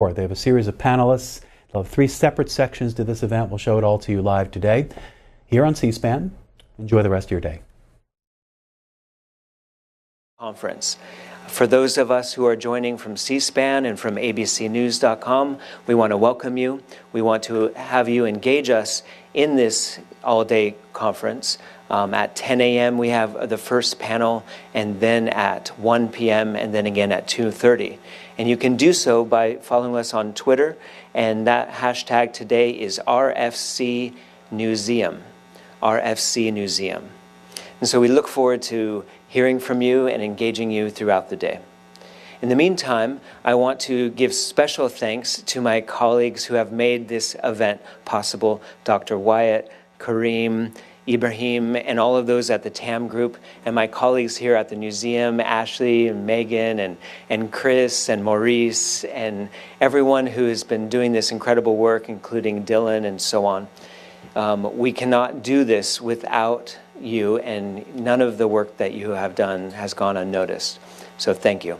They have a series of panelists. They'll have 3 separate sections to this event. We'll show it all to you live today here on C-SPAN. Enjoy the rest of your day. Conference. For those of us who are joining from C-SPAN and from abcnews.com, we want to welcome you. We want to have you engage us in this all-day conference. At 10 a.m. we have the first panel, and then at 1 p.m. and then again at 2:30. And you can do so by following us on Twitter, and that hashtag today is RFC Newseum. RFC Newseum. And so we look forward to hearing from you and engaging you throughout the day. In the meantime, I want to give special thanks to my colleagues who have made this event possible, Dr. Wyatt, Kareem, Ibrahim, and all of those at the TAM group, and my colleagues here at the Newseum, Ashley and Megan and Chris and Maurice, and everyone who has been doing this incredible work, including Dylan and so on. We cannot do this without you, and none of the work that you have done has gone unnoticed. So thank you.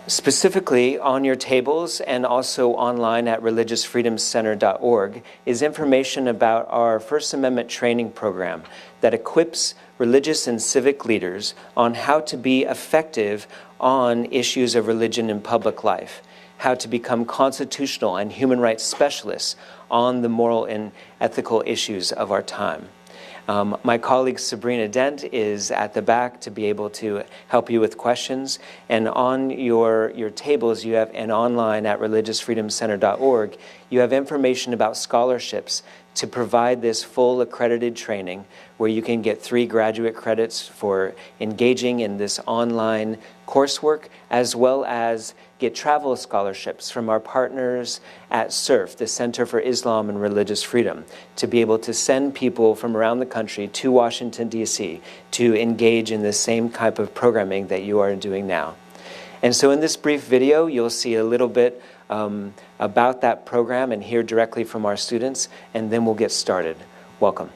Specifically, on your tables and also online at religiousfreedomcenter.org is information about our First Amendment training program that equips religious and civic leaders on how to be effective on issues of religion in public life, how to become constitutional and human rights specialists on the moral and ethical issues of our time. My colleague Sabrina Dent is at the back to be able to help you with questions. And on your tables, you have, and online at religiousfreedomcenter.org, you have information about scholarships to provide this full accredited training where you can get 3 graduate credits for engaging in this online coursework, as well as get travel scholarships from our partners at CERF, the Center for Islam and Religious Freedom, to be able to send people from around the country to Washington, D.C. to engage in the same type of programming that you are doing now. And so in this brief video, you'll see a little bit about that program and hear directly from our students, and then we'll get started. Welcome.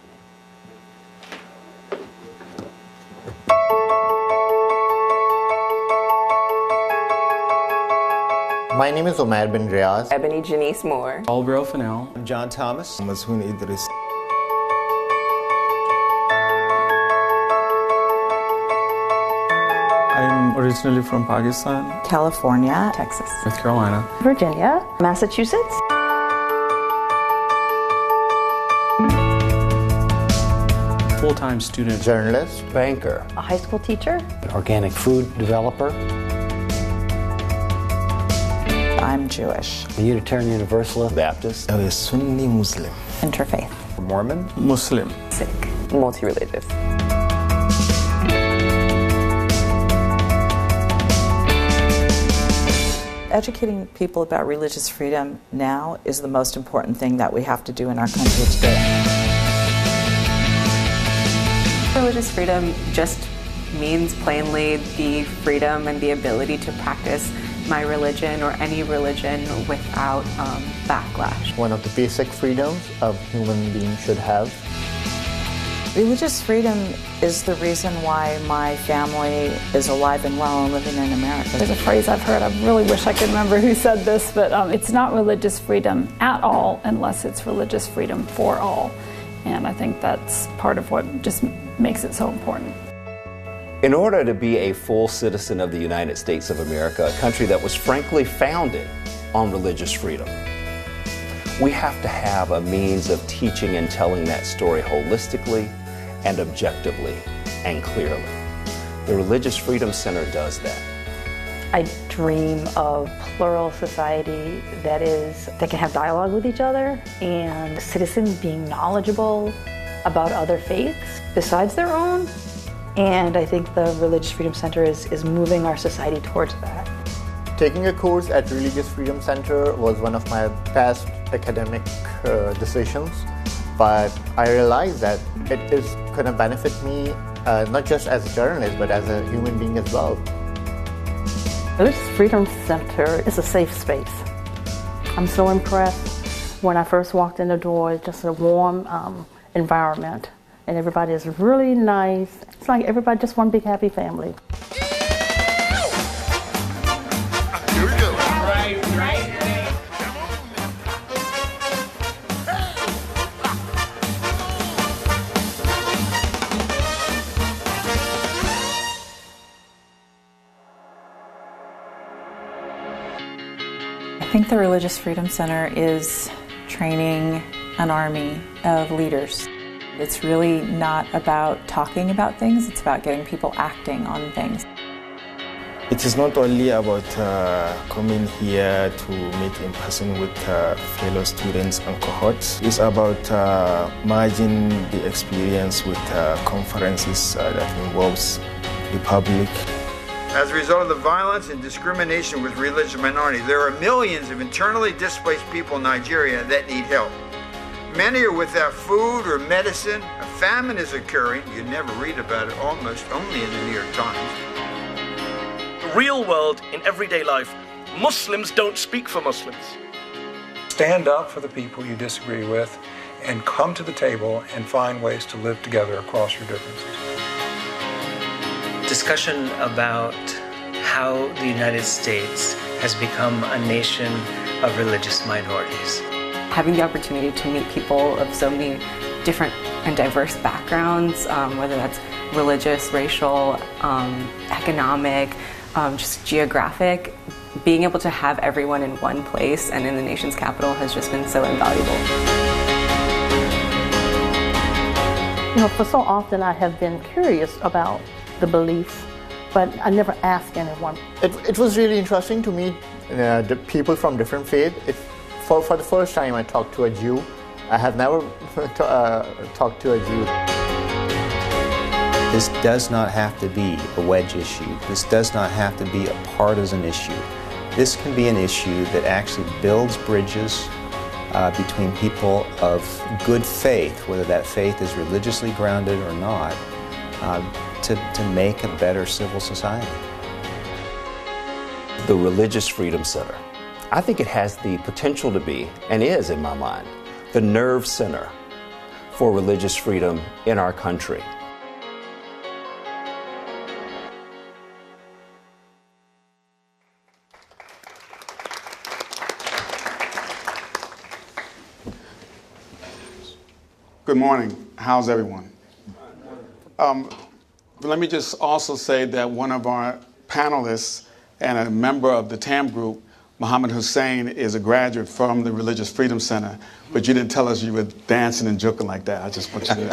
My name is Omar bin Riaz. Ebony Janice Moore. Albro Fennell. I'm John Thomas. Mazhoon Idris. I'm originally from Pakistan. California. Texas. North Carolina. Virginia. Massachusetts. Full-time student. Journalist. Banker. A high school teacher. Organic food developer. I'm Jewish. A Unitarian Universalist. Baptist. A Sunni Muslim. Interfaith. Mormon. Muslim. Sikh. Multi-religious. Educating people about religious freedom now is the most important thing that we have to do in our country today. Religious freedom just means plainly the freedom and the ability to practice my religion or any religion without backlash. One of the basic freedoms a human being should have. Religious freedom is the reason why my family is alive and well and living in America. There's a phrase I've heard, I really wish I could remember who said this, but it's not religious freedom at all unless it's religious freedom for all. And I think that's part of what just makes it so important. In order to be a full citizen of the United States of America, a country that was frankly founded on religious freedom, we have to have a means of teaching and telling that story holistically and objectively and clearly. The Religious Freedom Center does that. I dream of plural society that can have dialogue with each other and citizens being knowledgeable about other faiths besides their own. And I think the Religious Freedom Center is moving our society towards that. Taking a course at Religious Freedom Center was one of my past academic decisions, but I realized that it is going to benefit me not just as a journalist, but as a human being as well. Religious Freedom Center is a safe space. I'm so impressed. When I first walked in the door, it's just a warm environment. And everybody is really nice. It's like everybody just one big happy family. Here we go. Right. I think the Religious Freedom Center is training an army of leaders. It's really not about talking about things, it's about getting people acting on things. It is not only about coming here to meet in person with fellow students and cohorts. It's about merging the experience with conferences that involves the public. As a result of the violence and discrimination with religious minorities, there are millions of internally displaced people in Nigeria that need help. Many are without food or medicine. A famine is occurring. You never read about it, almost only in the New York Times. The real world in everyday life. Muslims don't speak for Muslims. Stand up for the people you disagree with and come to the table and find ways to live together across your differences. Discussion about how the United States has become a nation of religious minorities. Having the opportunity to meet people of so many different and diverse backgrounds, whether that's religious, racial, economic, just geographic, being able to have everyone in one place and in the nation's capital has just been so invaluable. You know, for so often I have been curious about the beliefs, but I never asked anyone. It was really interesting to meet the people from different faiths. For the first time I talked to a Jew. I have never talked to a Jew. This does not have to be a wedge issue. This does not have to be a partisan issue. This can be an issue that actually builds bridges between people of good faith, whether that faith is religiously grounded or not, to make a better civil society. The Religious Freedom Center. I think it has the potential to be, and is in my mind, the nerve center for religious freedom in our country. Good morning. How's everyone? Let me just also say that one of our panelists and a member of the TAM group, Mohamed Hussein, is a graduate from the Religious Freedom Center, but you didn't tell us you were dancing and joking like that. I just want you to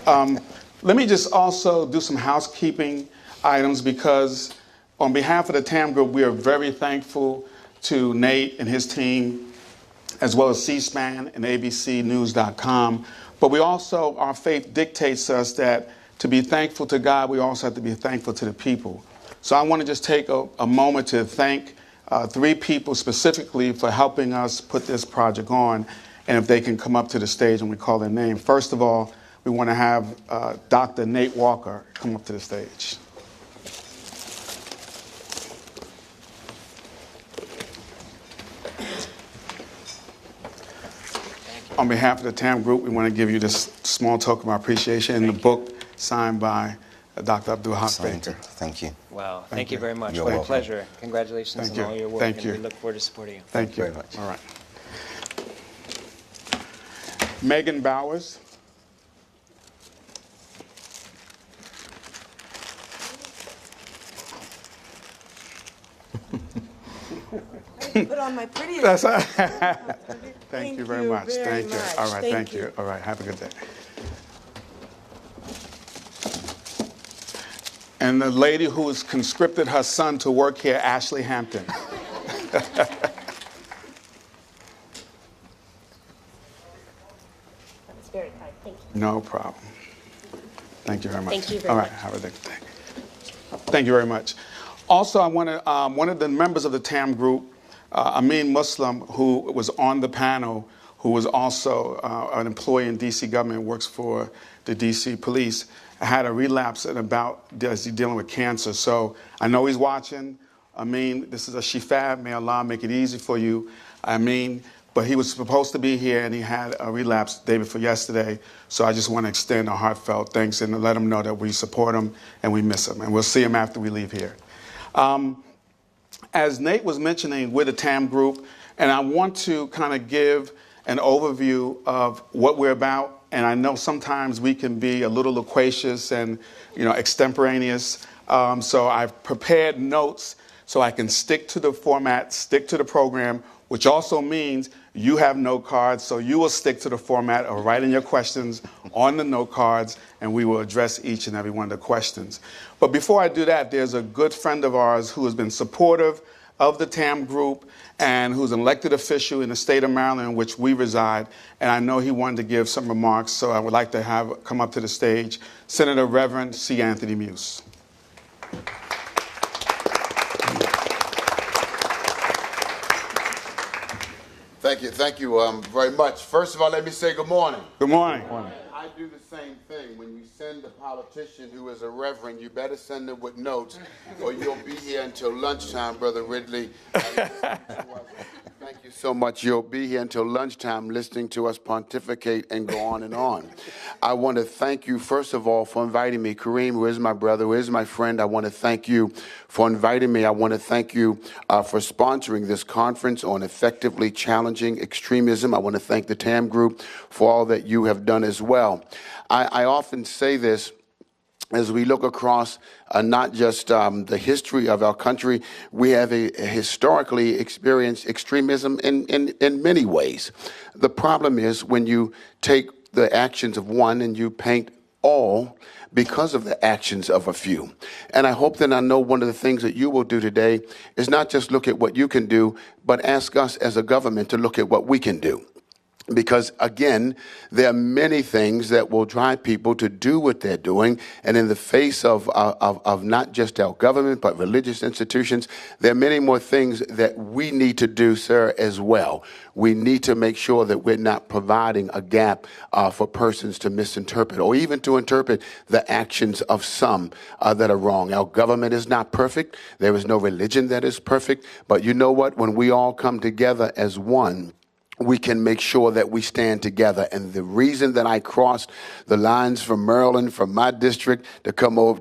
know. Let me just also do some housekeeping items, because on behalf of the TAM group, we are very thankful to Nate and his team, as well as C-SPAN and abcnews.com. But we also, our faith dictates us that to be thankful to God, we also have to be thankful to the people. So I want to just take a moment to thank 3 people specifically for helping us put this project on, and if they can come up to the stage and we call their name. First of all, we want to have Dr. Nate Walker come up to the stage. On behalf of the TAM group, we want to give you this small token of our appreciation in the book signed by Dr. Abdul Haqq. Thank you. Wow, thank you very much. You're What welcome. a pleasure. Congratulations on all your work. Thank and you. we look forward to supporting you. Thank you very much. All right. Megan Bowers. Put on my prettiest. Thank you very much. Thank you. All right. Thank you. All right. Have a good day. And the lady who has conscripted her son to work here, Ashley Hampton. That's very kind. Thank you. No problem. Thank you very much. Thank you very All right. much. Have a good day. Thank you very much. Also, I want to, one of the members of the TAM group, Amin Muslim, who was on the panel, who was also an employee in D.C. government, works for the D.C. police, had a relapse and about dealing with cancer. So I know he's watching. Amin, this is a shifa. May Allah make it easy for you. Amin. But he was supposed to be here, and he had a relapse the day before yesterday. So I just want to extend a heartfelt thanks and let him know that we support him and we miss him. And we'll see him after we leave here. As Nate was mentioning, we're the TAM group, and I want to kind of give an overview of what we're about. And I know sometimes we can be a little loquacious and, extemporaneous. So I've prepared notes so I can stick to the format, stick to the program, which also means you have note cards, so you will stick to the format of writing your questions on the note cards, and we will address each and every one of the questions. But before I do that, there's a good friend of ours who has been supportive of the TAM group and who's an elected official in the state of Maryland in which we reside, and I know he wanted to give some remarks, so I would like to have come up to the stage Senator Reverend C. Anthony Muse. Thank you very much. First of all, let me say good morning. Good morning. I do the same thing. When you send a politician who is a reverend, you better send them with notes, or you'll be here until lunchtime, Brother Ridley. Thank you so much. You'll be here until lunchtime listening to us pontificate and go on and on. I want to thank you, first of all, for inviting me. Kareem, who is my brother, who is my friend, I want to thank you for inviting me. I want to thank you for sponsoring this conference on effectively challenging extremism. I want to thank the TAM group for all that you have done as well. I often say this as we look across not just the history of our country, we have historically experienced extremism in many ways. The problem is when you take the actions of one and you paint all because of the actions of a few. And I hope that I know one of the things that you will do today is not just look at what you can do, but ask us as a government to look at what we can do. Because, again, there are many things that will drive people to do what they're doing. And in the face of not just our government, but religious institutions, there are many more things that we need to do, sir, as well. We need to make sure that we're not providing a gap for persons to misinterpret or even to interpret the actions of some that are wrong. Our government is not perfect. There is no religion that is perfect. But you know what? When we all come together as one, we can make sure that we stand together. And the reason that I crossed the lines from Maryland, from my district to come over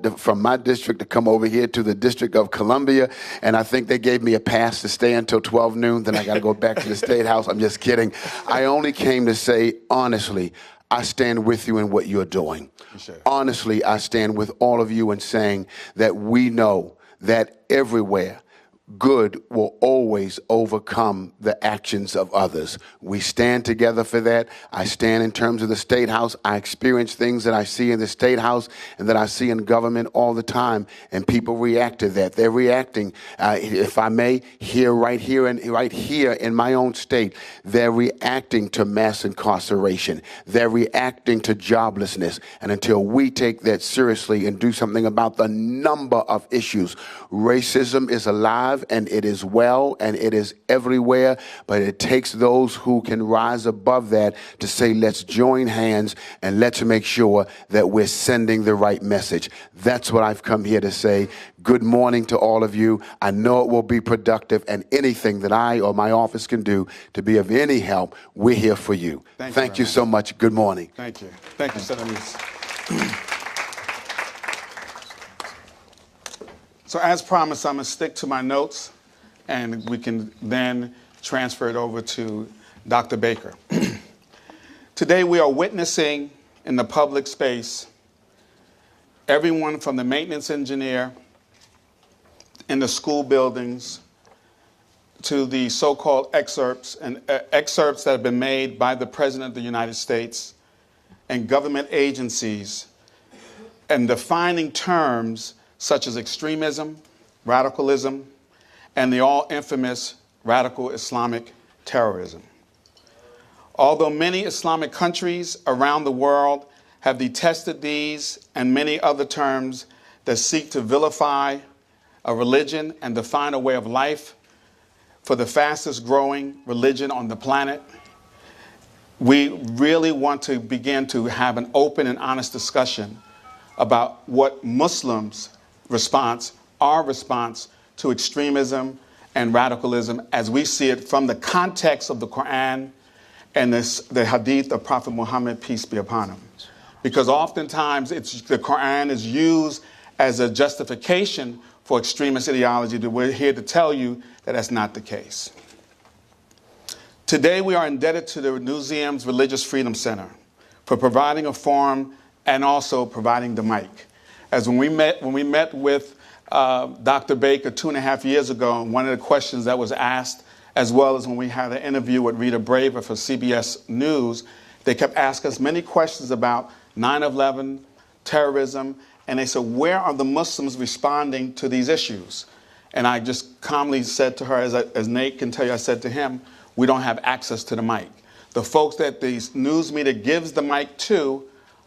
here to the District of Columbia, and I think they gave me a pass to stay until 12 noon, then I got to go back to the State House. I'm just kidding. I only came to say, honestly, I stand with you in what you're doing. Sure. Honestly, I stand with all of you in saying that we know that everywhere good will always overcome the actions of others. We stand together for that. I stand in terms of the State House. I experience things that I see in the State House and that I see in government all the time, and people react to that. They're reacting, if I may, right here in my own state, they're reacting to mass incarceration. They're reacting to joblessness. And until we take that seriously and do something about the number of issues, racism is alive, and it is well, and it is everywhere, but it takes those who can rise above that to say, let's join hands and let's make sure that we're sending the right message. That's what I've come here to say. Good morning to all of you. I know it will be productive, and anything that I or my office can do to be of any help, we're here for you. Thank you so much. Good morning. Thank you. Thank you, Senator Muse. So as promised, I'm going to stick to my notes, and we can then transfer it over to Dr. Baker. Today we are witnessing in the public space everyone from the maintenance engineer in the school buildings to the so-called excerpts that have been made by the President of the United States and government agencies and defining terms such as extremism, radicalism, and the all-infamous radical Islamic terrorism. Although many Islamic countries around the world have detested these and many other terms that seek to vilify a religion and define a way of life for the fastest growing religion on the planet, we really want to begin to have an open and honest discussion about what Muslims' our response to extremism and radicalism as we see it from the context of the Quran and the hadith of Prophet Mohammed, peace be upon him. Because oftentimes the Quran is used as a justification for extremist ideology. We're here to tell you that that's not the case. Today we are indebted to the Newseum's Religious Freedom Center for providing a forum and also providing the mic. As when we met with Dr. Baker 2.5 years ago, and one of the questions that was asked, as well as when we had an interview with Rita Braver for CBS News, they kept asking us many questions about 9/11, terrorism, and they said, where are the Muslims responding to these issues? And I just calmly said to her, as Nate can tell you, I said to him, we don't have access to the mic. The folks that the news media gives the mic to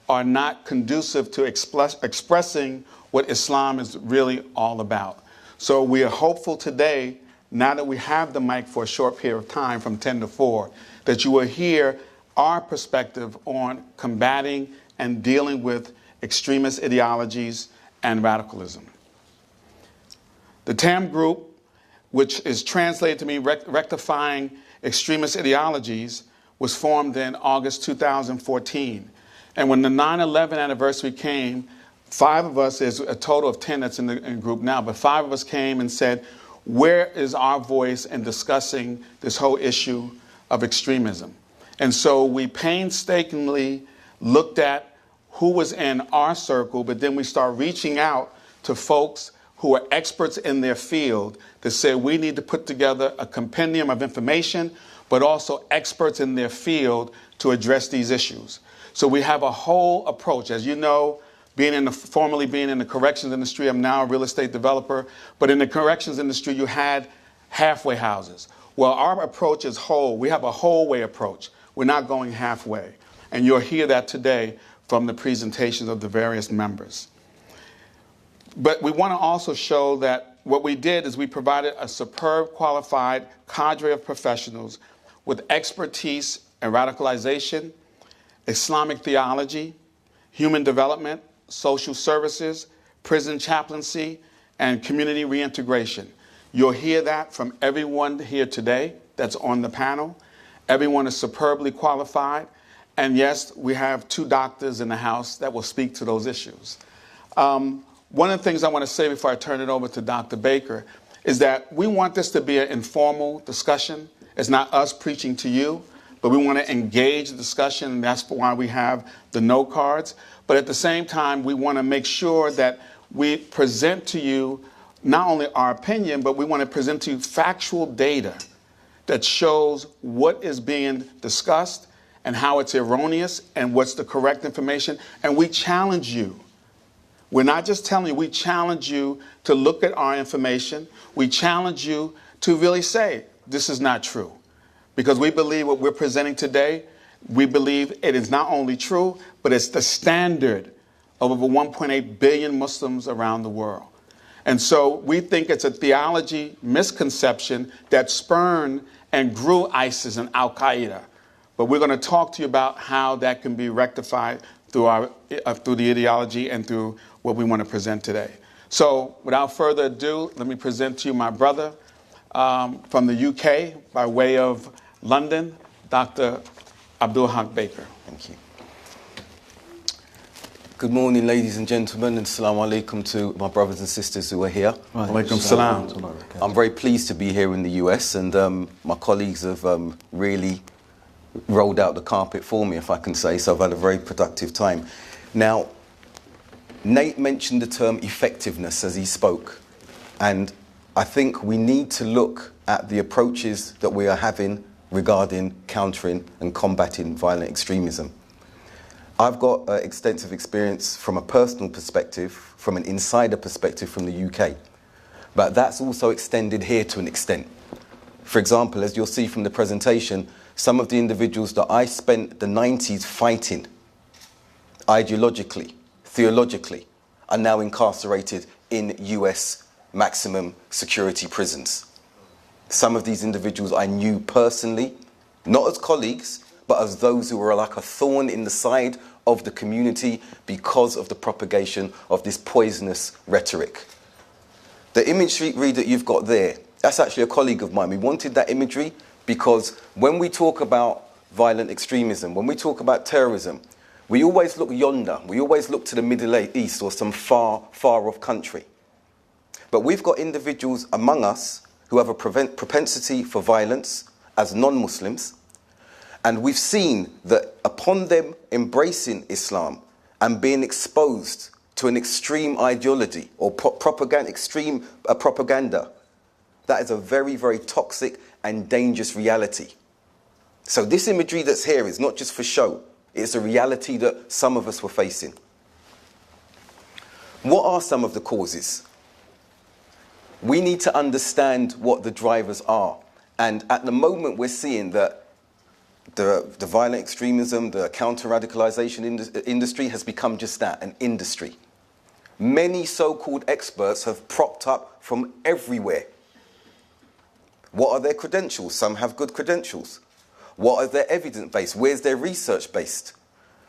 are not conducive to expressing what Islam is really all about. So we are hopeful today, now that we have the mic for a short period of time from 10 to 4, that you will hear our perspective on combating and dealing with extremist ideologies and radicalism. The TAM group, which is translated to me Rectifying Extremist Ideologies, was formed in August 2014. And when the 9/11 anniversary came, 5 of us, there's a total of 10 that's in the group now, but 5 of us came and said, where is our voice in discussing this whole issue of extremism? And so we painstakingly looked at who was in our circle, but then we start reaching out to folks who are experts in their field to say we need to put together a compendium of information, but also experts in their field to address these issues. So we have a whole approach. As you know, formerly being in the corrections industry, I'm now a real estate developer, but in the corrections industry, you had halfway houses. Well, our approach is whole. We have a whole way approach. We're not going halfway. And you'll hear that today from the presentations of the various members. But we want to also show that what we did is we provided a superb, qualified cadre of professionals with expertise in radicalization, Islamic theology, human development, social services, prison chaplaincy, and community reintegration. You'll hear that from everyone here today that's on the panel. Everyone is superbly qualified. And yes, we have 2 doctors in the house that will speak to those issues. One of the things I want to say before I turn it over to Dr. Baker is that we want this to be an informal discussion. It's not us preaching to you, but we want to engage the discussion, and that's why we have the note cards. But at the same time, we want to make sure that we present to you not only our opinion, but we want to present to you factual data that shows what is being discussed and how it's erroneous and what's the correct information. And we challenge you. We're not just telling you, we challenge you to look at our information. We challenge you to really say, this is not true. Because we believe what we're presenting today, we believe it is not only true, but it's the standard of over 1.8 billion Muslims around the world. And so we think it's a theology misconception that spurned and grew ISIS and Al-Qaeda. But we're going to talk to you about how that can be rectified through the ideology and through what we want to present today. So without further ado, let me present to you my brother from the UK by way of London, Dr. Abdul Haqq Baker. Thank you. Good morning, ladies and gentlemen, and assalamu alaikum to my brothers and sisters who are here. Alaikum salam. I'm very pleased to be here in the US, and my colleagues have really rolled out the carpet for me, if I can say, so I've had a very productive time. Now, Nate mentioned the term effectiveness as he spoke, and I think we need to look at the approaches that we are having regarding countering and combating violent extremism. I've got extensive experience from a personal perspective, from an insider perspective from the UK, but that's also extended here to an extent. For example, as you'll see from the presentation, some of the individuals that I spent the 90s fighting ideologically, theologically, are now incarcerated in US maximum security prisons. Some of these individuals I knew personally, not as colleagues, but as those who were like a thorn in the side of the community because of the propagation of this poisonous rhetoric. The imagery that you've got there, that's actually a colleague of mine. We wanted that imagery because when we talk about violent extremism, when we talk about terrorism, we always look yonder. We always look to the Middle East or some far, far off country. But we've got individuals among us who have a propensity for violence as non-Muslims. And we've seen that upon them embracing Islam and being exposed to an extreme ideology or extreme propaganda, that is a very, very toxic and dangerous reality. So this imagery that's here is not just for show. It's a reality that some of us were facing. What are some of the causes? We need to understand what the drivers are. And at the moment, we're seeing that the violent extremism, the counter-radicalization industry has become just that, an industry. Many so-called experts have propped up from everywhere. What are their credentials? Some have good credentials. What are their evidence based? Where's their research based?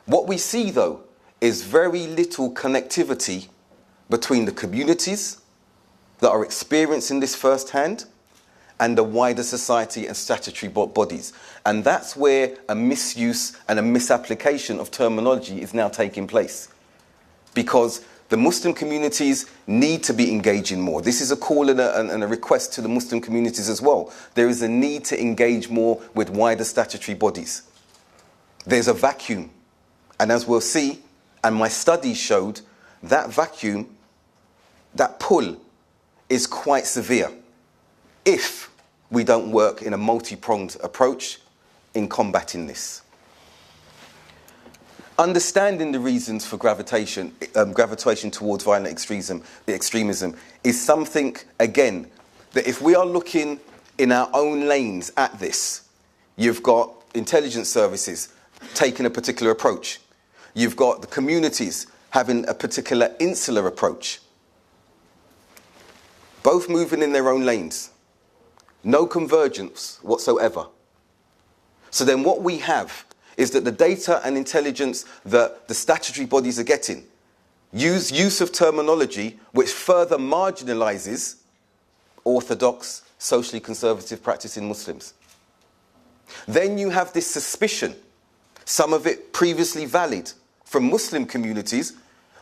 What we see, though, is very little connectivity between the communities that are experiencing this firsthand and the wider society and statutory bodies. And that's where a misuse and a misapplication of terminology is now taking place. Because the Muslim communities need to be engaging more. This is a call and a request to the Muslim communities as well. There is a need to engage more with wider statutory bodies. There's a vacuum. And as we'll see, and my studies showed, that vacuum, that pull, is quite severe if we don't work in a multi-pronged approach in combating this. Understanding the reasons for gravitation towards violent extremism is something, again, that if we are looking in our own lanes at this, you've got intelligence services taking a particular approach. You've got the communities having a particular insular approach. Both moving in their own lanes. No convergence whatsoever. So then what we have is that the data and intelligence that the statutory bodies are getting use of terminology which further marginalizes orthodox, socially conservative practicing Muslims. Then you have this suspicion, some of it previously valid, from Muslim communities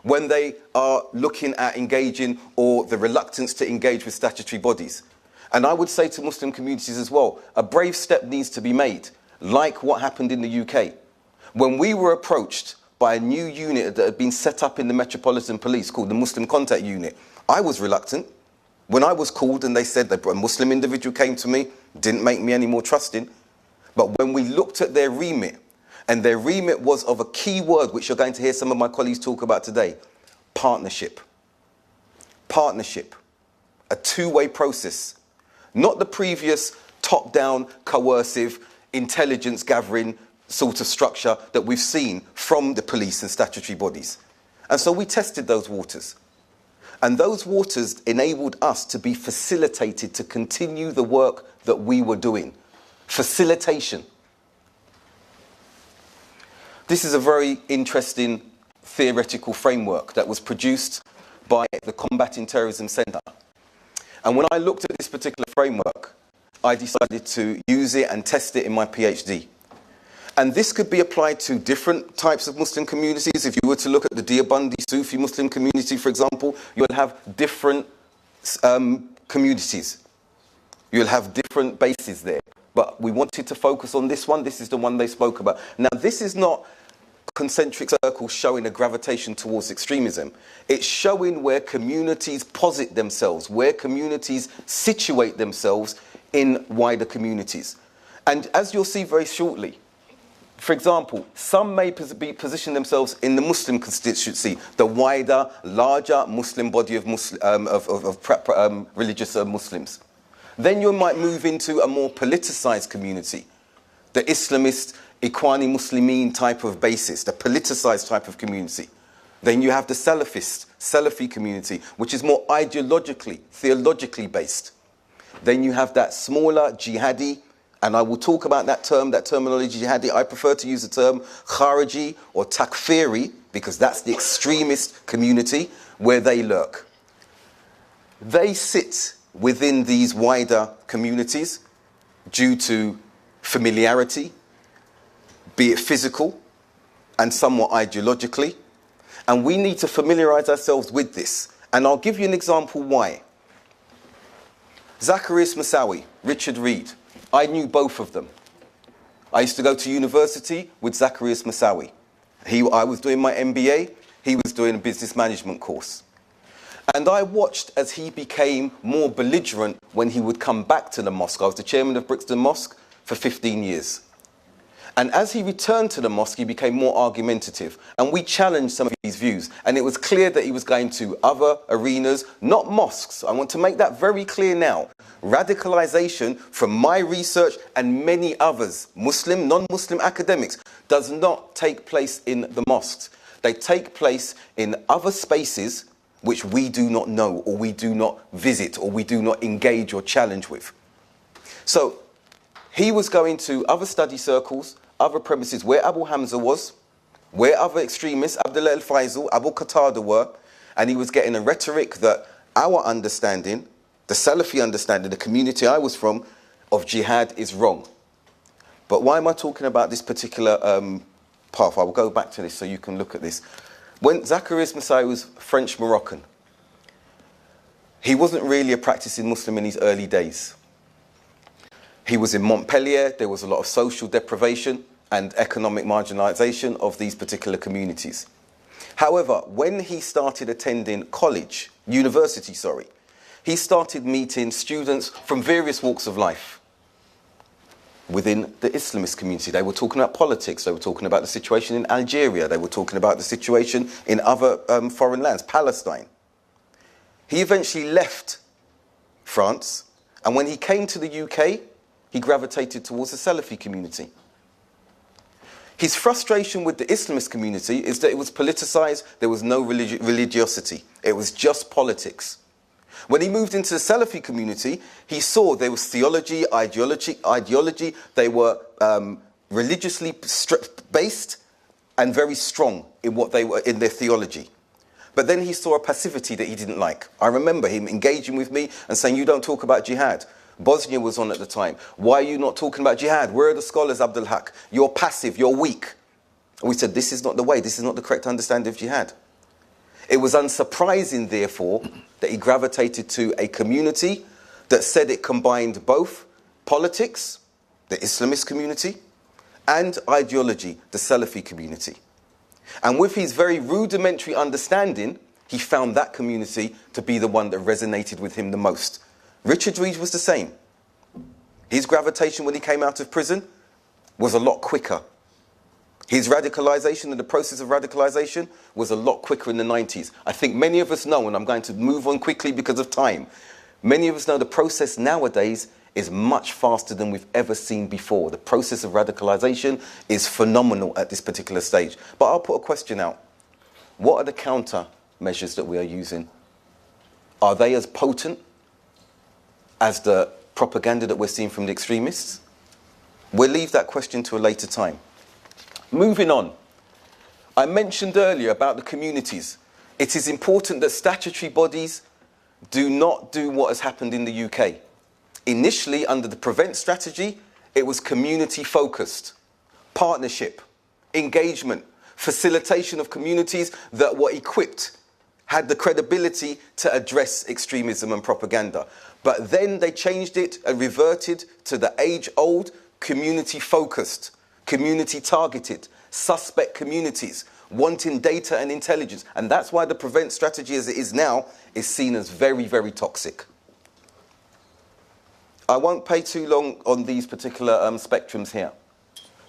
when they are looking at engaging or the reluctance to engage with statutory bodies. And I would say to Muslim communities as well, a brave step needs to be made, like what happened in the UK. When we were approached by a new unit that had been set up in the Metropolitan Police called the Muslim Contact Unit, I was reluctant. When I was called and they said that a Muslim individual came to me, didn't make me any more trusting. But when we looked at their remit, and their remit was of a key word, which you're going to hear some of my colleagues talk about today, partnership. Partnership. A two-way process. Not the previous top-down, coercive, intelligence-gathering sort of structure that we've seen from the police and statutory bodies. And so we tested those waters. And those waters enabled us to be facilitated to continue the work that we were doing. Facilitation. This is a very interesting theoretical framework that was produced by the Combating Terrorism Centre. And when I looked at this particular framework, I decided to use it and test it in my PhD. And this could be applied to different types of Muslim communities. If you were to look at the Deobandi Sufi Muslim community, for example, you'll have different communities. You'll have different bases there. But we wanted to focus on this one. This is the one they spoke about. Now, this is not concentric circles showing a gravitation towards extremism. It's showing where communities posit themselves, where communities situate themselves in wider communities. And as you'll see very shortly, for example, some may position themselves in the Muslim constituency, the wider, larger Muslim body of religious Muslims. Then you might move into a more politicized community, the Islamist, Ikhwani Muslimin type of basis, the politicized type of community. Then you have the Salafi community, which is more ideologically, theologically based. Then you have that smaller jihadi, and I will talk about that terminology jihadi. I prefer to use the term Khariji or Takfiri, because that's the extremist community where they lurk. They sit within these wider communities due to familiarity, be it physical and somewhat ideologically. And we need to familiarize ourselves with this. And I'll give you an example why. Zacchaeus Moussaoui, Richard Reed. I knew both of them. I used to go to university with Zacchaeus Moussaoui. I was doing my MBA. he was doing a business management course. And I watched as he became more belligerent when he would come back to the mosque. I was the chairman of Brixton Mosque for 15 years. And as he returned to the mosque, he became more argumentative. And we challenged some of his views. And it was clear that he was going to other arenas, not mosques. I want to make that very clear now. Radicalization, from my research and many others, Muslim, non-Muslim academics, does not take place in the mosques. They take place in other spaces which we do not know, or we do not visit, or we do not engage or challenge with. So he was going to other study circles, other premises where Abu Hamza was, where other extremists, Abdullah al-Faisal, Abu Qatada were, and he was getting a rhetoric that our understanding, the Salafi understanding, the community I was from, of jihad is wrong. But why am I talking about this particular path? I will go back to this so you can look at this. When Zacharias Messiah was French-Moroccan, he wasn't really a practicing Muslim in his early days. He was in Montpellier. There was a lot of social deprivation and economic marginalization of these particular communities. However, when he started attending university, he started meeting students from various walks of life within the Islamist community. They were talking about politics. They were talking about the situation in Algeria. They were talking about the situation in other foreign lands, Palestine. He eventually left France, and when he came to the UK, he gravitated towards the Salafi community. His frustration with the Islamist community is that it was politicized, there was no religiosity. It was just politics. When he moved into the Salafi community, he saw there was theology, ideology. They were religiously based and very strong in what they were in their theology. But then he saw a passivity that he didn't like. I remember him engaging with me and saying, "You don't talk about jihad." Bosnia was on at the time. "Why are you not talking about jihad? Where are the scholars, Abdul Haqq? You're passive, you're weak." And we said, this is not the way, this is not the correct understanding of jihad. It was unsurprising, therefore, that he gravitated to a community that said it combined both politics, the Islamist community, and ideology, the Salafi community. And with his very rudimentary understanding, he found that community to be the one that resonated with him the most. Richard Reed was the same. His gravitation when he came out of prison was a lot quicker. His radicalization and the process of radicalization was a lot quicker in the 90s. I think many of us know, and I'm going to move on quickly because of time, many of us know the process nowadays is much faster than we've ever seen before. The process of radicalization is phenomenal at this particular stage. But I'll put a question out. What are the counter measures that we are using? Are they as potent as the propaganda that we're seeing from the extremists? We'll leave that question to a later time. Moving on. I mentioned earlier about the communities. It is important that statutory bodies do not do what has happened in the UK. Initially, under the Prevent strategy, it was community-focused, partnership, engagement, facilitation of communities that were equipped, had the credibility to address extremism and propaganda. But then they changed it and reverted to the age-old community-focused, community-targeted, suspect communities, wanting data and intelligence. And that's why the Prevent strategy as it is now is seen as very, very toxic. I won't pay too long on these particular spectrums here.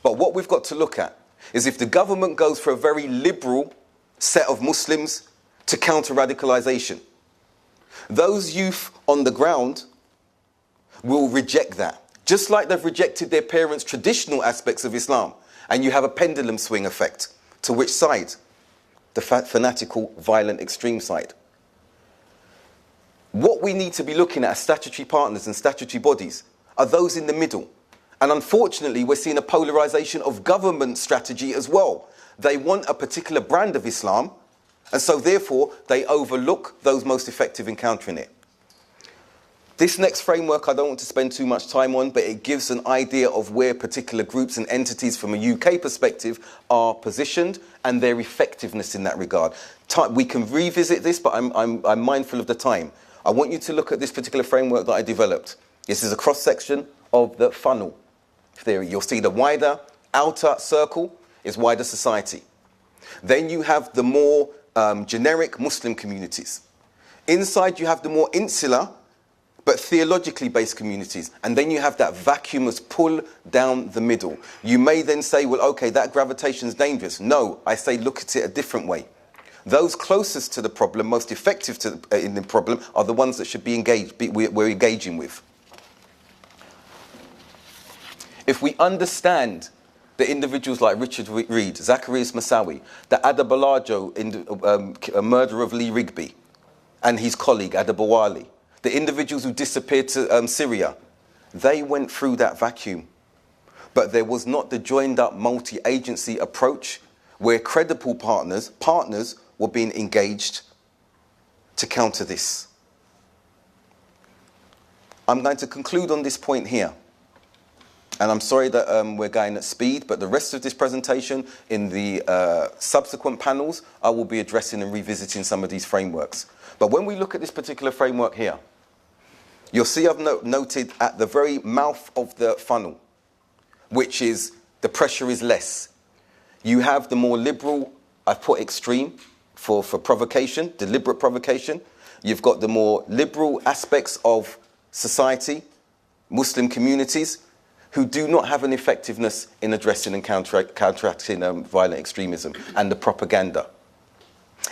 But what we've got to look at is if the government goes for a very liberal set of Muslims to counter radicalization, those youth on the ground will reject that. Just like they've rejected their parents' traditional aspects of Islam. And you have a pendulum swing effect. To which side? The fanatical, violent, extreme side. What we need to be looking at as statutory partners and statutory bodies are those in the middle. And unfortunately, we're seeing a polarization of government strategy as well. They want a particular brand of Islam, and so therefore they overlook those most effective in countering it. This next framework I don't want to spend too much time on, but it gives an idea of where particular groups and entities from a UK perspective are positioned and their effectiveness in that regard. We can revisit this, but I'm mindful of the time. I want you to look at this particular framework that I developed. This is a cross-section of the funnel theory. You'll see the wider outer circle is wider society. Then you have the more generic Muslim communities. Inside you have the more insular but theologically based communities, and then you have that vacuumous pull down the middle. You may then say, well, okay, that gravitation is dangerous. No, I say look at it a different way. Those closest to the problem, most effective in the problem, are the ones that should be we're engaging with. If we understand the individuals like Richard Reed, Zacharias Massawi, the Adabalajo, a murderer of Lee Rigby, and his colleague Adabawali, the individuals who disappeared to Syria, they went through that vacuum. But there was not the joined-up multi-agency approach where credible partners were being engaged to counter this. I'm going to conclude on this point here. And I'm sorry that we're going at speed, but the rest of this presentation in the subsequent panels, I will be addressing and revisiting some of these frameworks. But when we look at this particular framework here, you'll see I've noted at the very mouth of the funnel, which is the pressure is less. You have the more liberal, I've put extreme for provocation, deliberate provocation. You've got the more liberal aspects of society, Muslim communities, who do not have an effectiveness in addressing and counteracting violent extremism and the propaganda.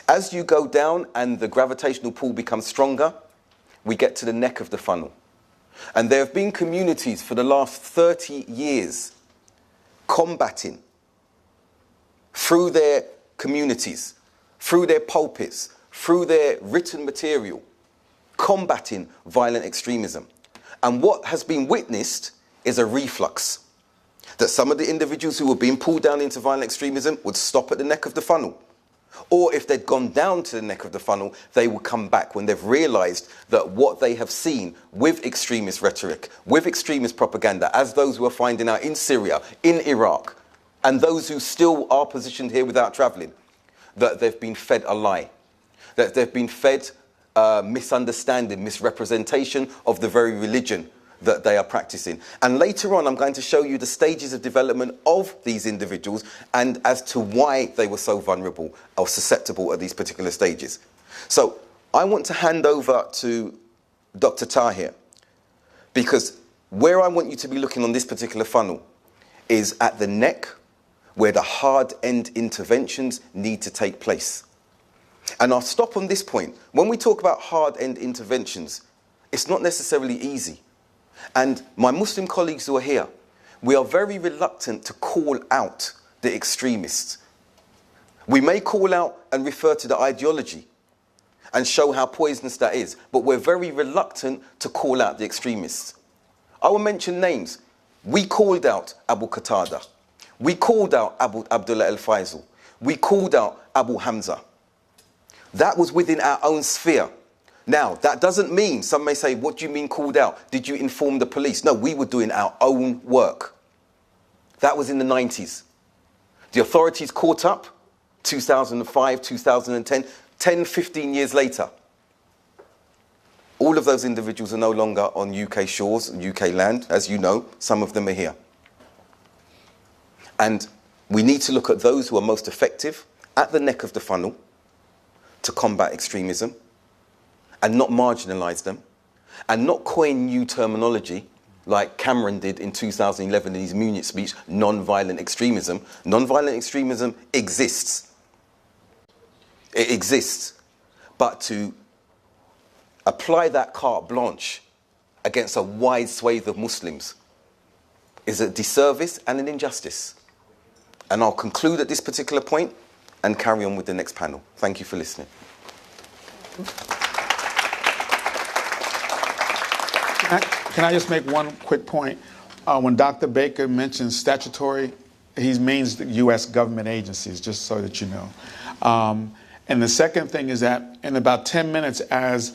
As you go down and the gravitational pull becomes stronger, we get to the neck of the funnel. And there have been communities for the last 30 years combating through their communities, through their pulpits, through their written material, combating violent extremism. And what has been witnessed is a reflux. That some of the individuals who were being pulled down into violent extremism would stop at the neck of the funnel. Or if they'd gone down to the neck of the funnel, they would come back when they've realized that what they have seen with extremist rhetoric, with extremist propaganda, as those who are finding out in Syria, in Iraq, and those who still are positioned here without traveling, that they've been fed a lie, that they've been fed misunderstanding, misrepresentation of the very religion that they are practicing. And later on, I'm going to show you the stages of development of these individuals and as to why they were so vulnerable or susceptible at these particular stages. So I want to hand over to Dr. Tahir, because where I want you to be looking on this particular funnel is at the neck, where the hard-end interventions need to take place. And I'll stop on this point. When we talk about hard-end interventions, it's not necessarily easy. And my Muslim colleagues who are here, we are very reluctant to call out the extremists. We may call out and refer to the ideology and show how poisonous that is, but we're very reluctant to call out the extremists. I will mention names. We called out Abu Qatada. We called out Abu Abdullah al-Faisal. We called out Abu Hamza. That was within our own sphere. Now, that doesn't mean, some may say, what do you mean called out? Did you inform the police? No, we were doing our own work. That was in the 90s. The authorities caught up, 2005, 2010, 10, 15 years later. All of those individuals are no longer on UK shores, UK land. As you know, some of them are here. And we need to look at those who are most effective at the neck of the funnel to combat extremism, and not marginalise them, and not coin new terminology like Cameron did in 2011 in his Munich speech, non-violent extremism. Non-violent extremism exists. It exists. But to apply that carte blanche against a wide swathe of Muslims is a disservice and an injustice. And I'll conclude at this particular point and carry on with the next panel. Thank you for listening. Can I just make one quick point? When Dr. Baker mentions statutory, he means the U.S. government agencies, just so that you know. And the second thing is that in about 10 minutes, as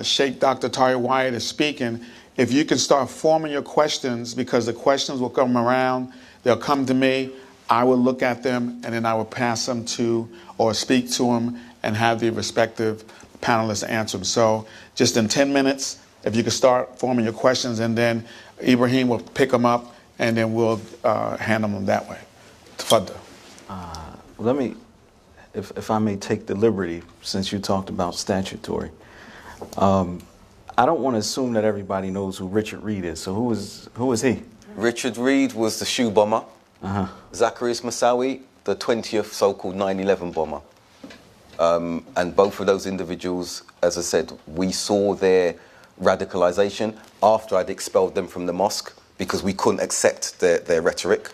Sheikh Dr. Tahir Wyatt is speaking, if you can start forming your questions, because the questions will come around, they'll come to me, I will look at them, and then I will pass them to or speak to them and have the respective panelists answer them. So just in 10 minutes, if you could start forming your questions, and then Ibrahim will pick them up, and then we'll handle them that way. Tafadda. Let me if I may take the liberty, since you talked about statutory. I don't want to assume that everybody knows who Richard Reed is. So who is he? Richard Reed was the shoe bomber. Zacchaeus Moussaoui, the 20th so-called 9/11 bomber. And both of those individuals, as I said, we saw their radicalization after I'd expelled them from the mosque because we couldn't accept their rhetoric.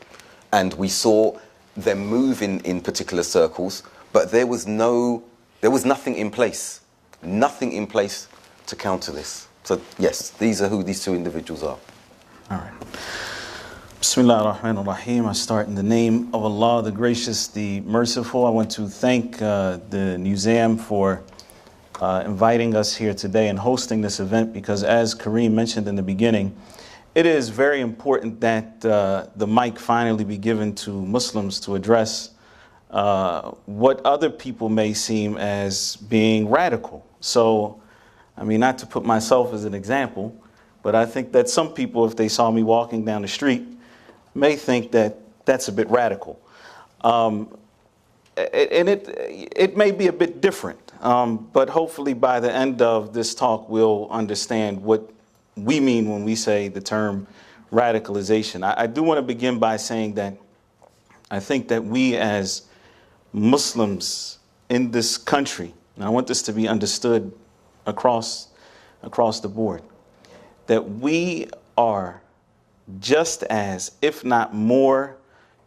And we saw them move in particular circles, but there was nothing in place. Nothing in place to counter this. So yes, these are who these two individuals are. All right. Bismillah ar-Rahman ar-Rahim. I start in the name of Allah, the gracious, the merciful. I want to thank the Newseum for inviting us here today and hosting this event because, as Kareem mentioned in the beginning, it is very important that the mic finally be given to Muslims to address what other people may seem as being radical. So, I mean, not to put myself as an example, but I think that some people, if they saw me walking down the street, may think that that's a bit radical. And it may be a bit different, but hopefully by the end of this talk, we'll understand what we mean when we say the term radicalization. I do want to begin by saying that I think that we as Muslims in this country, and I want this to be understood across the board, that we are just as, if not more,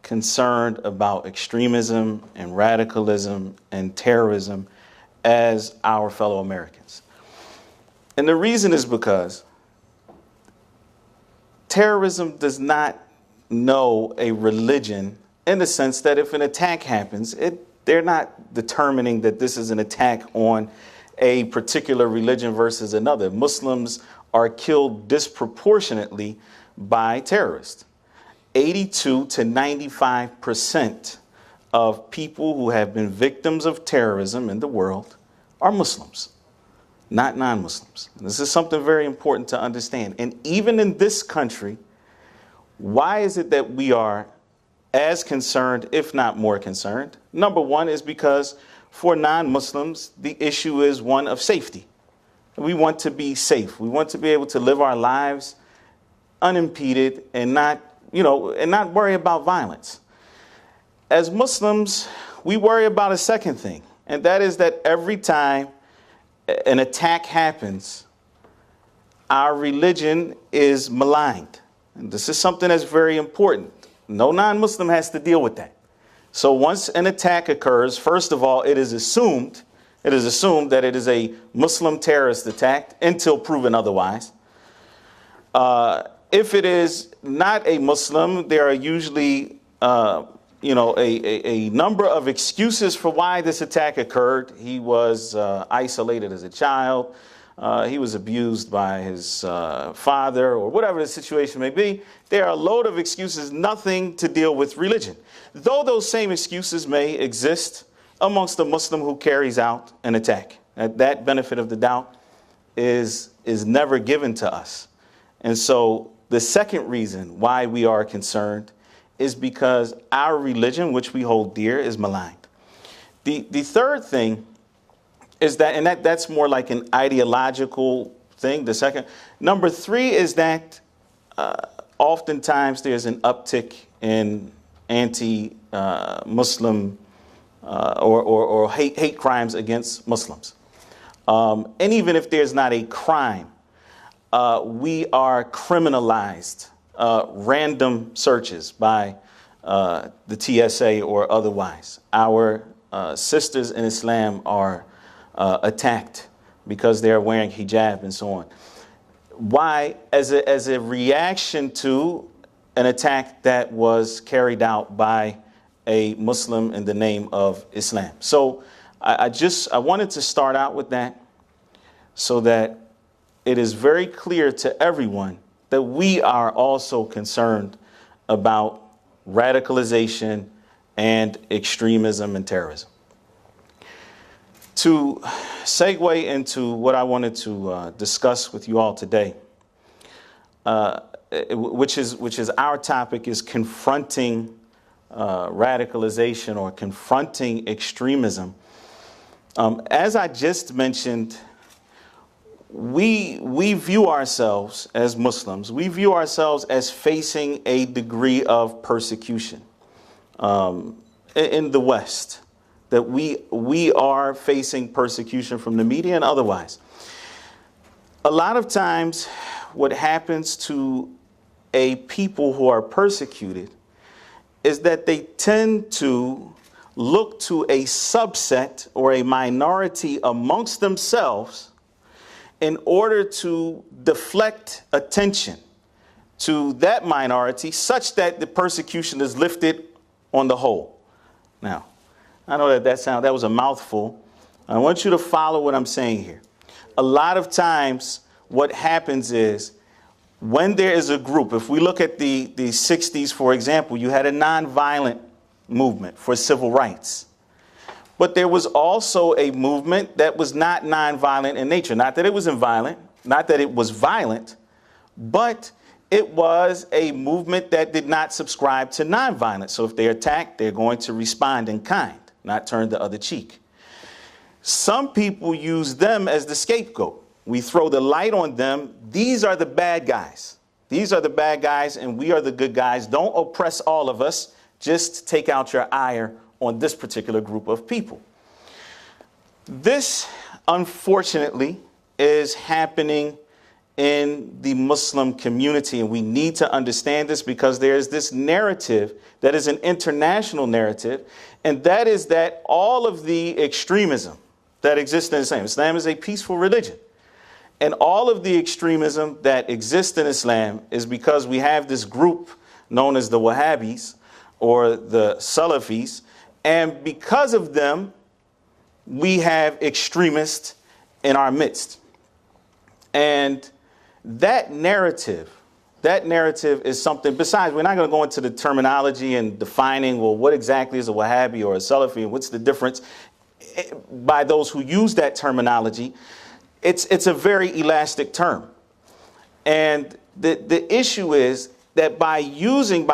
concerned about extremism and radicalism and terrorism as our fellow Americans. And the reason is because terrorism does not know a religion in the sense that if an attack happens, they're not determining that this is an attack on a particular religion versus another. Muslims are killed disproportionately by terrorists. 82 to 95% of people who have been victims of terrorism in the world are Muslims, not non-Muslims. This is something very important to understand. And even in this country, why is it that we are as concerned, if not more concerned? Number one is because for non-Muslims, the issue is one of safety. We want to be safe. We want to be able to live our lives unimpeded and not worry about violence. As Muslims, we worry about a second thing, and that is that every time an attack happens, our religion is maligned. And this is something that's very important. No non-Muslim has to deal with that. So once an attack occurs, first of all, it is assumed that it is a Muslim terrorist attack until proven otherwise. If it is not a Muslim, there are usually a number of excuses for why this attack occurred. He was isolated as a child. He was abused by his father, or whatever the situation may be. There are a load of excuses, nothing to deal with religion. Though those same excuses may exist amongst a Muslim who carries out an attack. That benefit of the doubt is never given to us. And so the second reason why we are concerned is because our religion, which we hold dear, is maligned. The third thing is that, and that's more like an ideological thing, the second. Number three is that oftentimes there's an uptick in anti-Muslim or hate crimes against Muslims. And even if there's not a crime, we are criminalized. Random searches by the TSA or otherwise. Our sisters in Islam are attacked because they're wearing hijab and so on. Why? As a reaction to an attack that was carried out by a Muslim in the name of Islam. So I wanted to start out with that so that it is very clear to everyone that we are also concerned about radicalization and extremism and terrorism. To segue into what I wanted to discuss with you all today, which is our topic, is confronting radicalization or confronting extremism, as I just mentioned, we view ourselves as Muslims, we view ourselves as facing a degree of persecution in the West, that we are facing persecution from the media and otherwise. A lot of times what happens to a people who are persecuted is that they tend to look to a subset or a minority amongst themselves in order to deflect attention to that minority such that the persecution is lifted on the whole. Now, I know that was a mouthful. I want you to follow what I'm saying here. A lot of times what happens is when there is a group, if we look at the 60s, for example, you had a nonviolent movement for civil rights. But there was also a movement that was not nonviolent in nature. Not that it was inviolent, not that it was violent, but it was a movement that did not subscribe to nonviolence. So if they're attacked, they're going to respond in kind, not turn the other cheek. Some people use them as the scapegoat. We throw the light on them. These are the bad guys. These are the bad guys, and we are the good guys. Don't oppress all of us. Just take out your ire on this particular group of people. This, unfortunately, is happening in the Muslim community, and we need to understand this because there is this narrative that is an international narrative, and that is that all of the extremism that exists in Islam is a peaceful religion. And all of the extremism that exists in Islam is because we have this group known as the Wahhabis or the Salafis, and because of them, we have extremists in our midst. And that narrative is something, besides, we're not going to go into the terminology and defining, well, what exactly is a Wahhabi or a Salafi, and what's the difference by those who use that terminology. It's a very elastic term. And the issue is that by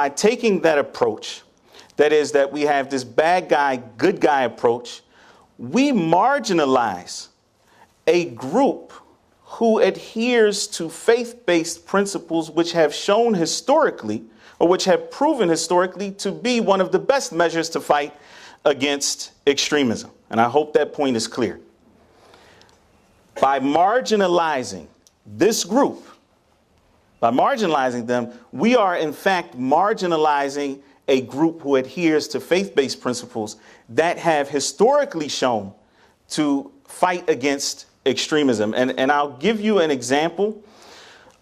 taking that approach, that is that we have this bad guy, good guy approach, we marginalize a group who adheres to faith-based principles which have shown historically, or which have proven historically to be one of the best measures to fight against extremism. And I hope that point is clear. By marginalizing this group, by marginalizing them, we are in fact marginalizing a group who adheres to faith-based principles that have historically shown to fight against extremism. And I'll give you an example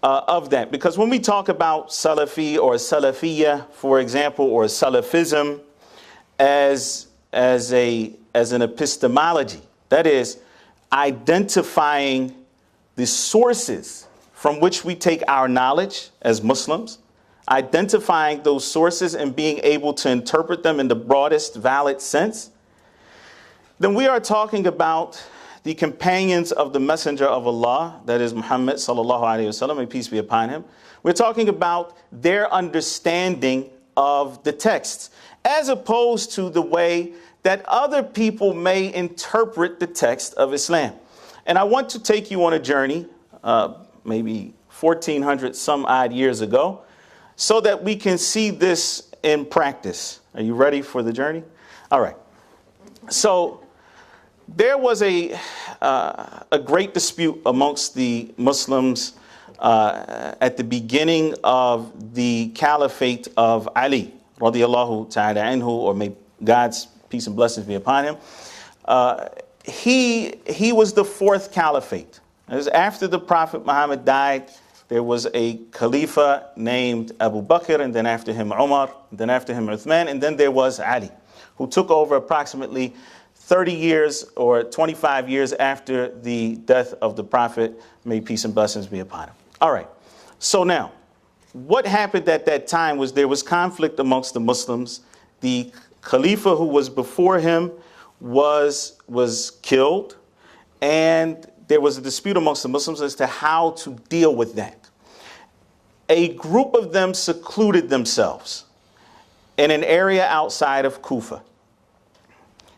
of that, because when we talk about Salafi or Salafiyya, for example, or Salafism as an epistemology, that is identifying the sources from which we take our knowledge as Muslims, identifying those sources and being able to interpret them in the broadest valid sense, then we are talking about the companions of the Messenger of Allah, that is Muhammad sallallahu alaihi wasallam, may peace be upon him. We're talking about their understanding of the texts, as opposed to the way that other people may interpret the text of Islam. And I want to take you on a journey, maybe 1400 some odd years ago, so that we can see this in practice. Are you ready for the journey? All right. So there was a great dispute amongst the Muslims at the beginning of the caliphate of Ali, radiyallahu ta'ala anhu, or may God's peace and blessings be upon him. He was the fourth caliphate. It was after the Prophet Muhammad died. There was a Khalifa named Abu Bakr, and then after him Umar, and then after him Uthman, and then there was Ali, who took over approximately 30 years or 25 years after the death of the Prophet. May peace and blessings be upon him. All right. So now, what happened at that time was there was conflict amongst the Muslims. The Khalifa who was before him was killed, and there was a dispute amongst the Muslims as to how to deal with that. A group of them secluded themselves, in an area outside of Kufa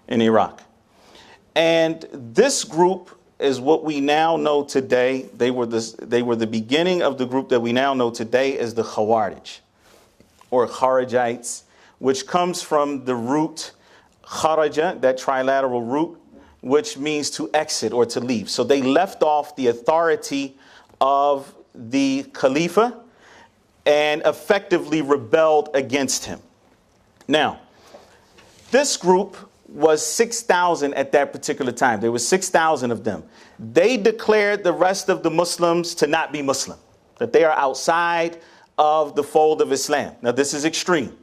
in Iraq. And this group is what we now know today. They were the beginning of the group that we now know today as the Khawarij, or Kharijites, which comes from the root kharaja, that trilateral root, which means to exit or to leave. So they left off the authority of the Khalifa and effectively rebelled against him. Now, this group was 6,000 at that particular time. There were 6,000 of them. They declared the rest of the Muslims to not be Muslim, that they are outside of the fold of Islam. Now, this is extreme,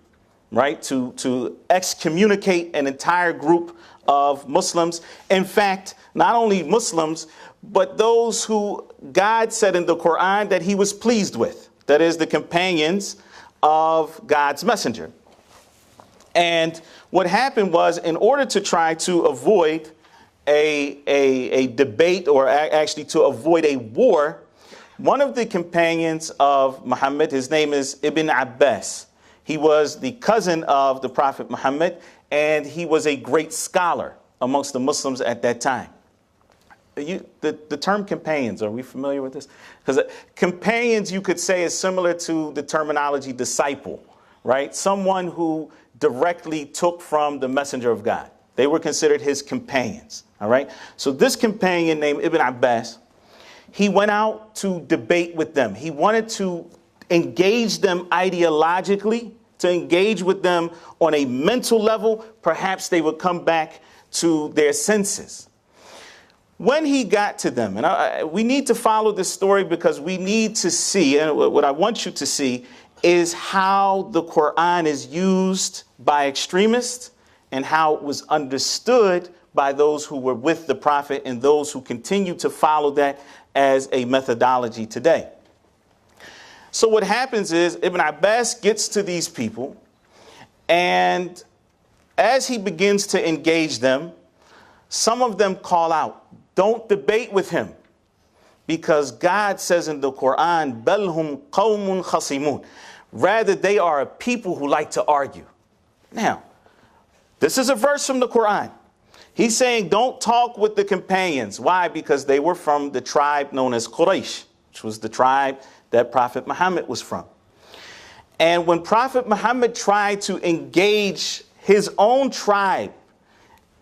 right? To excommunicate an entire group of Muslims. In fact, not only Muslims, but those who God said in the Quran that he was pleased with, that is, the companions of God's messenger. And what happened was, in order to try to avoid a debate, or actually to avoid a war, one of the companions of Muhammad, his name is Ibn Abbas. He was the cousin of the Prophet Muhammad, and he was a great scholar amongst the Muslims at that time. The term companions, are we familiar with this? Because companions, you could say, is similar to the terminology disciple, right? Someone who directly took from the messenger of God. They were considered his companions, all right? So this companion named Ibn Abbas, he went out to debate with them. He wanted to engage them ideologically, to engage with them on a mental level. Perhaps they would come back to their senses. When he got to them, and we need to follow this story because we need to see, and what I want you to see is how the Quran is used by extremists and how it was understood by those who were with the Prophet and those who continue to follow that as a methodology today. So what happens is Ibn Abbas gets to these people, and as he begins to engage them, some of them call out, "Don't debate with him, because God says in the Quran, بَلْ هُمْ قَوْمٌ خَصِمُونَ. Rather, they are a people who like to argue." Now, this is a verse from the Quran. He's saying, don't talk with the companions. Why? Because they were from the tribe known as Quraysh, which was the tribe that Prophet Muhammad was from. And when Prophet Muhammad tried to engage his own tribe,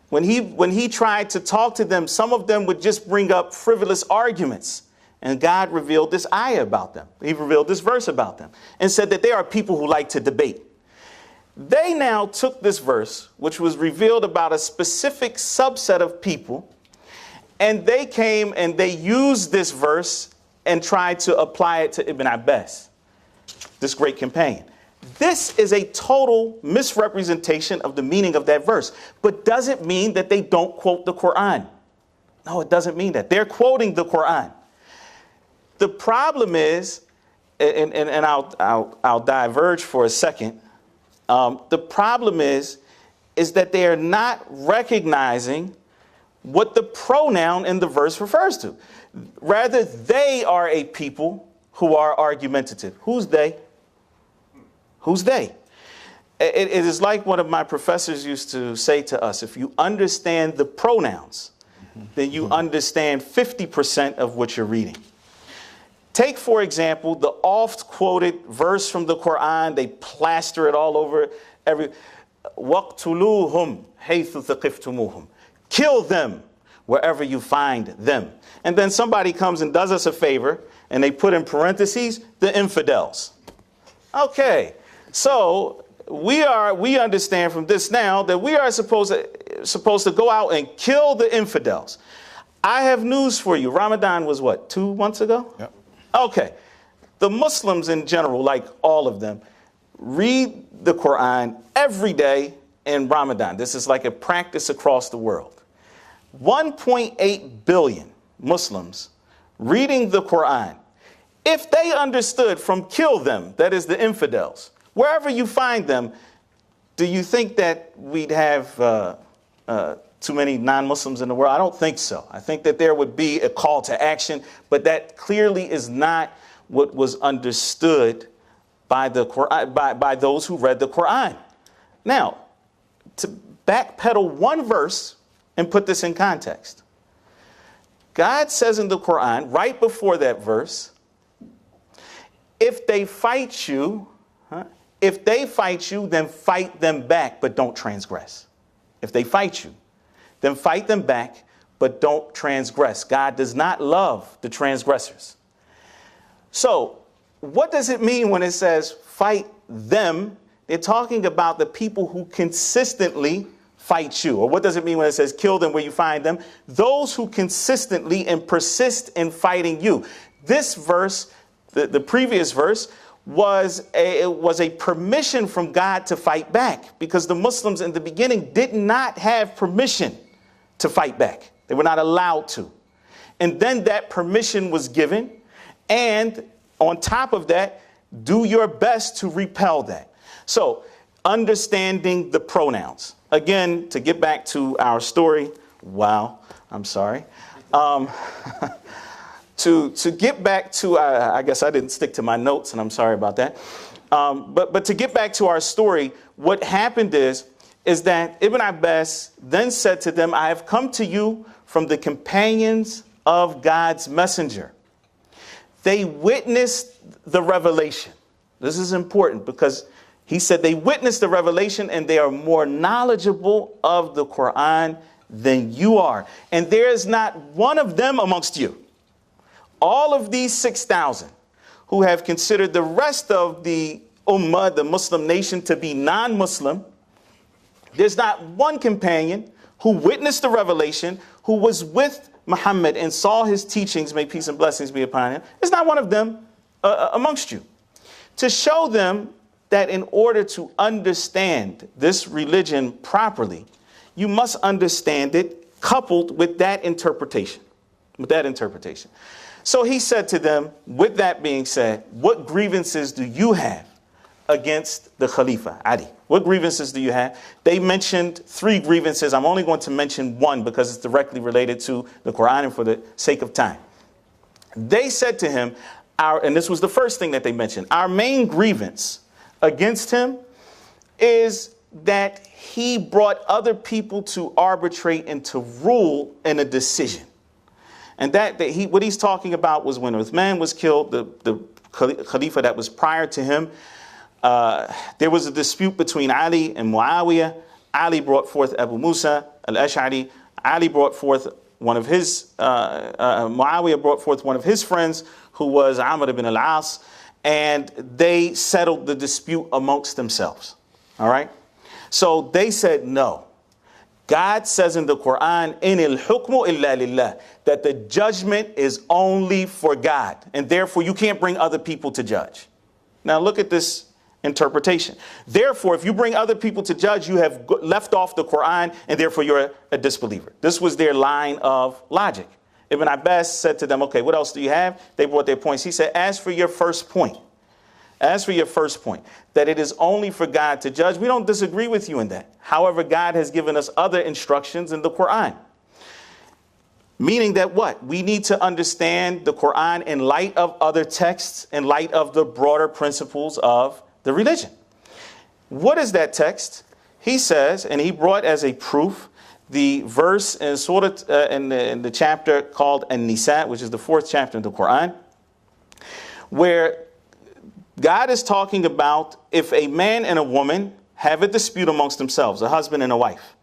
when he tried to talk to them, some of them would just bring up frivolous arguments. And God revealed this ayah about them. He revealed this verse about them and said that they are people who like to debate. They now took this verse, which was revealed about a specific subset of people, and they came and they used this verse and tried to apply it to Ibn Abbas, this great companion. This is a total misrepresentation of the meaning of that verse, but doesn't mean that they don't quote the Quran. No, it doesn't mean that. They're quoting the Quran. The problem is, and I'll diverge for a second. The problem is that they are not recognizing what the pronoun in the verse refers to. Rather, they are a people who are argumentative. Who's they? Who's they? It is like one of my professors used to say to us, if you understand the pronouns, then you understand 50% of what you're reading. Take, for example, the oft-quoted verse from the Quran. They plaster it all over وَقْتُلُوهُمْ حَيْثُ ثَقِفْتُمُوهُمْ. Kill them wherever you find them. And then somebody comes and does us a favor, and they put in parentheses, the infidels. Okay, so we understand from this now that we are supposed to go out and kill the infidels. I have news for you. Ramadan was what, 2 months ago? Yep. Okay. The Muslims in general, like all of them, read the Quran every day in Ramadan. This is like a practice across the world. 1.8 billion Muslims reading the Quran. If they understood from kill them, that is the infidels, wherever you find them, do you think that we'd have too many non-Muslims in the world? I don't think so. I think that there would be a call to action, but that clearly is not what was understood by the Quran, by those who read the Quran. Now, to backpedal one verse and put this in context. God says in the Quran, right before that verse, if they fight you, then fight them back, but don't transgress. If they fight you, then fight them back, but don't transgress. God does not love the transgressors. So, what does it mean when it says fight them? They're talking about the people who consistently fight you. Or what does it mean when it says kill them where you find them? Those who consistently and persist in fighting you. This verse, the previous verse, was a permission from God to fight back, because the Muslims in the beginning did not have permission to fight back. They were not allowed to. And then that permission was given, and on top of that, do your best to repel that. So, understanding the pronouns. Again, to get back to our story. Wow, I'm sorry. To get back to, I guess I didn't stick to my notes, and I'm sorry about that. But to get back to our story, what happened is that Ibn Abbas then said to them, I have come to you from the companions of God's messenger. They witnessed the revelation. This is important because he said they witnessed the revelation and they are more knowledgeable of the Quran than you are. And there is not one of them amongst you. All of these 6,000 who have considered the rest of the Ummah, the Muslim nation, to be non-Muslim, there's not one companion who witnessed the revelation, who was with Muhammad and saw his teachings, may peace and blessings be upon him. There's not one of them amongst you. To show them that in order to understand this religion properly, you must understand it coupled with that interpretation. So he said to them, with that being said, what grievances do you have against the Khalifa, Ali? What grievances do you have? They mentioned 3 grievances. I'm only going to mention one because it's directly related to the Quran and for the sake of time. They said to him, and this was the first thing that they mentioned, our main grievance against him is that he brought other people to arbitrate and to rule in a decision. And what he's talking about was when Uthman was killed, the Khalifa that was prior to him, there was a dispute between Ali and Muawiyah. Ali brought forth Abu Musa al-Ash'ari. Ali brought forth one of his, Muawiyah brought forth one of his friends who was Amr ibn al-As, and they settled the dispute amongst themselves. All right? So they said no. God says in the Quran, "Inil hukmu illa lillah," that the judgment is only for God, and therefore you can't bring other people to judge. Now look at this interpretation. Therefore, if you bring other people to judge, you have left off the Quran, and therefore you're a disbeliever. This was their line of logic. Ibn Abbas said to them, okay, what else do you have? They brought their points. He said, as for your first point, that it is only for God to judge, we don't disagree with you in that. However, God has given us other instructions in the Quran. Meaning that what? We need to understand the Quran in light of other texts, in light of the broader principles of the religion. What is that text? He says, and he brought as a proof the verse in Surah, in the chapter called An-Nisa, which is the 4th chapter of the Quran, where God is talking about if a man and a woman have a dispute amongst themselves, a husband and a wife.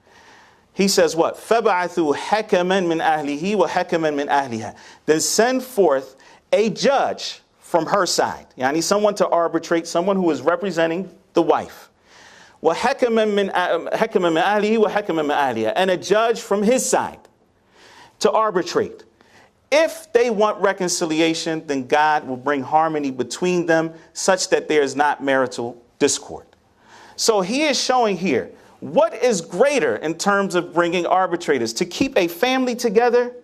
He says what? فَبَعَثُوا حَكَمًا مِنْ أَهْلِهِ وَحَكَمًا مِنْ أَهْلِهَا. Then send forth a judge from her side. Yani someone to arbitrate, someone who is representing the wife. وَحَكَمًا مِنْ أَهْلِهِ وَحَكَمًا مِنْ أَهْلِهَا. And a judge from his side to arbitrate. If they want reconciliation, then God will bring harmony between them such that there is not marital discord. So he is showing here, what is greater in terms of bringing arbitrators? To keep a family together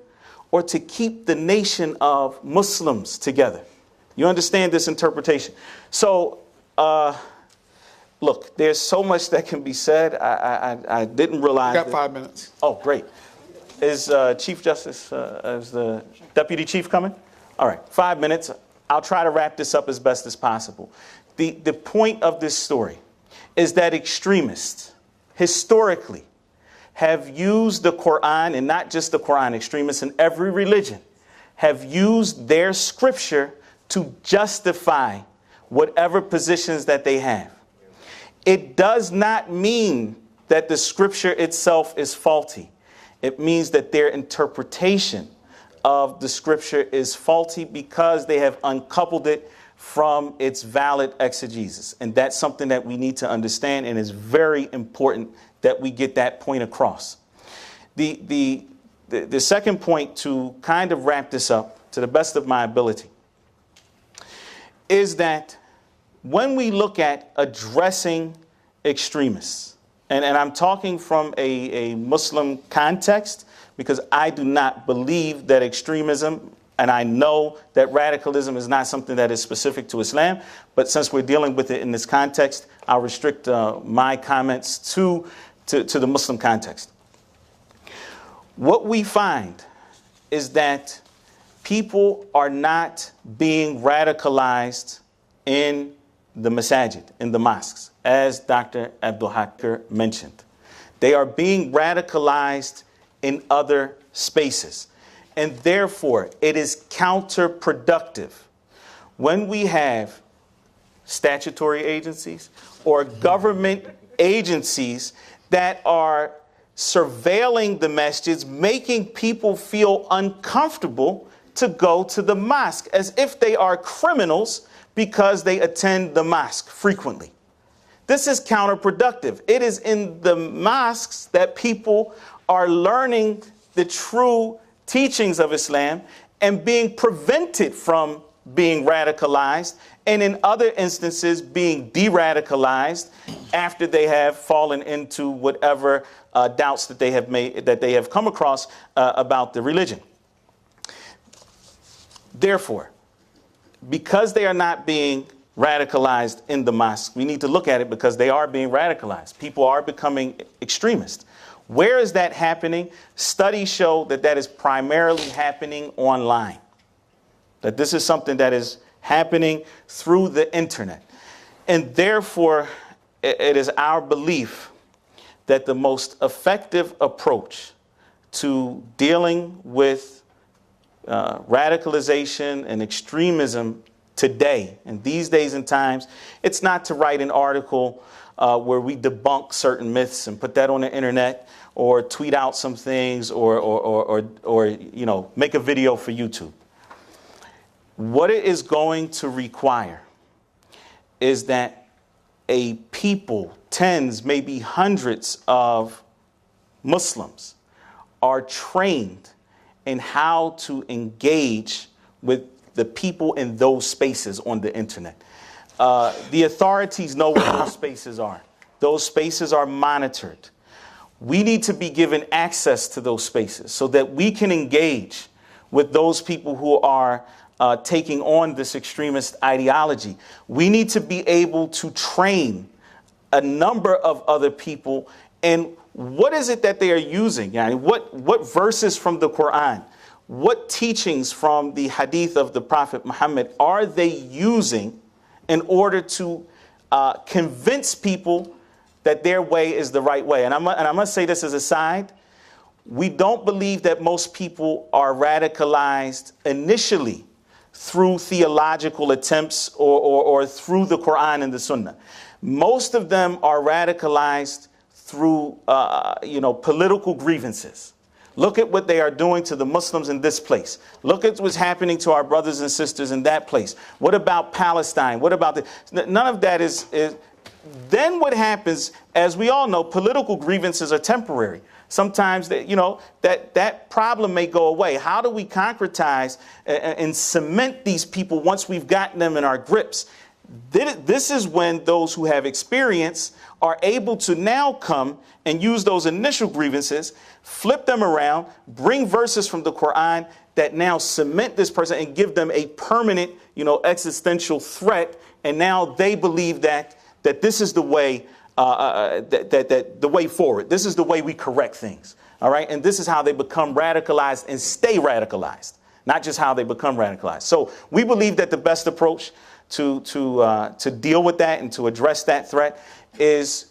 or to keep the nation of Muslims together? You understand this interpretation? So, look, there's so much that can be said. I didn't realize. You got 5 minutes. Oh, great. Is Chief Justice, is the Deputy Chief coming? All right, 5 minutes. I'll try to wrap this up as best as possible. The point of this story is that extremists, historically, have used the Quran, and not just the Quran, extremists in every religion, have used their scripture to justify whatever positions that they have. It does not mean that the scripture itself is faulty. It means that their interpretation of the scripture is faulty because they have uncoupled it from its valid exegesis. And that's something that we need to understand, and it's very important that we get that point across. The second point, to kind of wrap this up to the best of my ability, is that when we look at addressing extremists, and I'm talking from a Muslim context, because I do not believe that extremism, and I know that radicalism is not something that is specific to Islam, but since we're dealing with it in this context, I'll restrict my comments to the Muslim context. What we find is that people are not being radicalized in the masajid, in the mosques, as Dr. Abdul mentioned. They are being radicalized in other spaces. And therefore, it is counterproductive when we have statutory agencies or government agencies that are surveilling the masjids, making people feel uncomfortable to go to the mosque, as if they are criminals because they attend the mosque frequently. This is counterproductive. It is in the mosques that people are learning the true teachings of Islam and being prevented from being radicalized, and in other instances being de-radicalized after they have fallen into whatever doubts that they have made, that they have come across about the religion. Therefore, because they are not being radicalized in the mosque, we need to look at it because they are being radicalized. People are becoming extremists. Where is that happening? Studies show that that is primarily happening online. That this is something that is happening through the internet. And therefore, it is our belief that the most effective approach to dealing with radicalization and extremism today, in these days and times, it's not to write an article where we debunk certain myths and put that on the internet, or tweet out some things, or you know, make a video for YouTube. What it is going to require is that a people, tens, maybe hundreds of Muslims, are trained in how to engage with the people in those spaces on the internet. The authorities know where those spaces are. Those spaces are monitored. We need to be given access to those spaces so that we can engage with those people who are taking on this extremist ideology. We need to be able to train a number of other people. And what is it that they are using? Yani what verses from the Quran, what teachings from the hadith of the Prophet Mohammed are they using in order to convince people that their way is the right way? And I must say this as a side. We don't believe that most people are radicalized initially through theological attempts or through the Quran and the Sunnah. Most of them are radicalized through political grievances. Look at what they are doing to the Muslims in this place. Look at what's happening to our brothers and sisters in that place. What about Palestine? What about none of that is. Then what happens, as we all know, political grievances are temporary. Sometimes that problem may go away. How do we concretize and cement these people once we've gotten them in our grips? This is when those who have experience are able to now come and use those initial grievances, flip them around, bring verses from the Quran that now cement this person and give them a permanent, existential threat. And now they believe that this is the way, that the way forward. This is the way we correct things. All right. And this is how they become radicalized and stay radicalized, not just how they become radicalized. So we believe that the best approach to deal with that and to address that threat is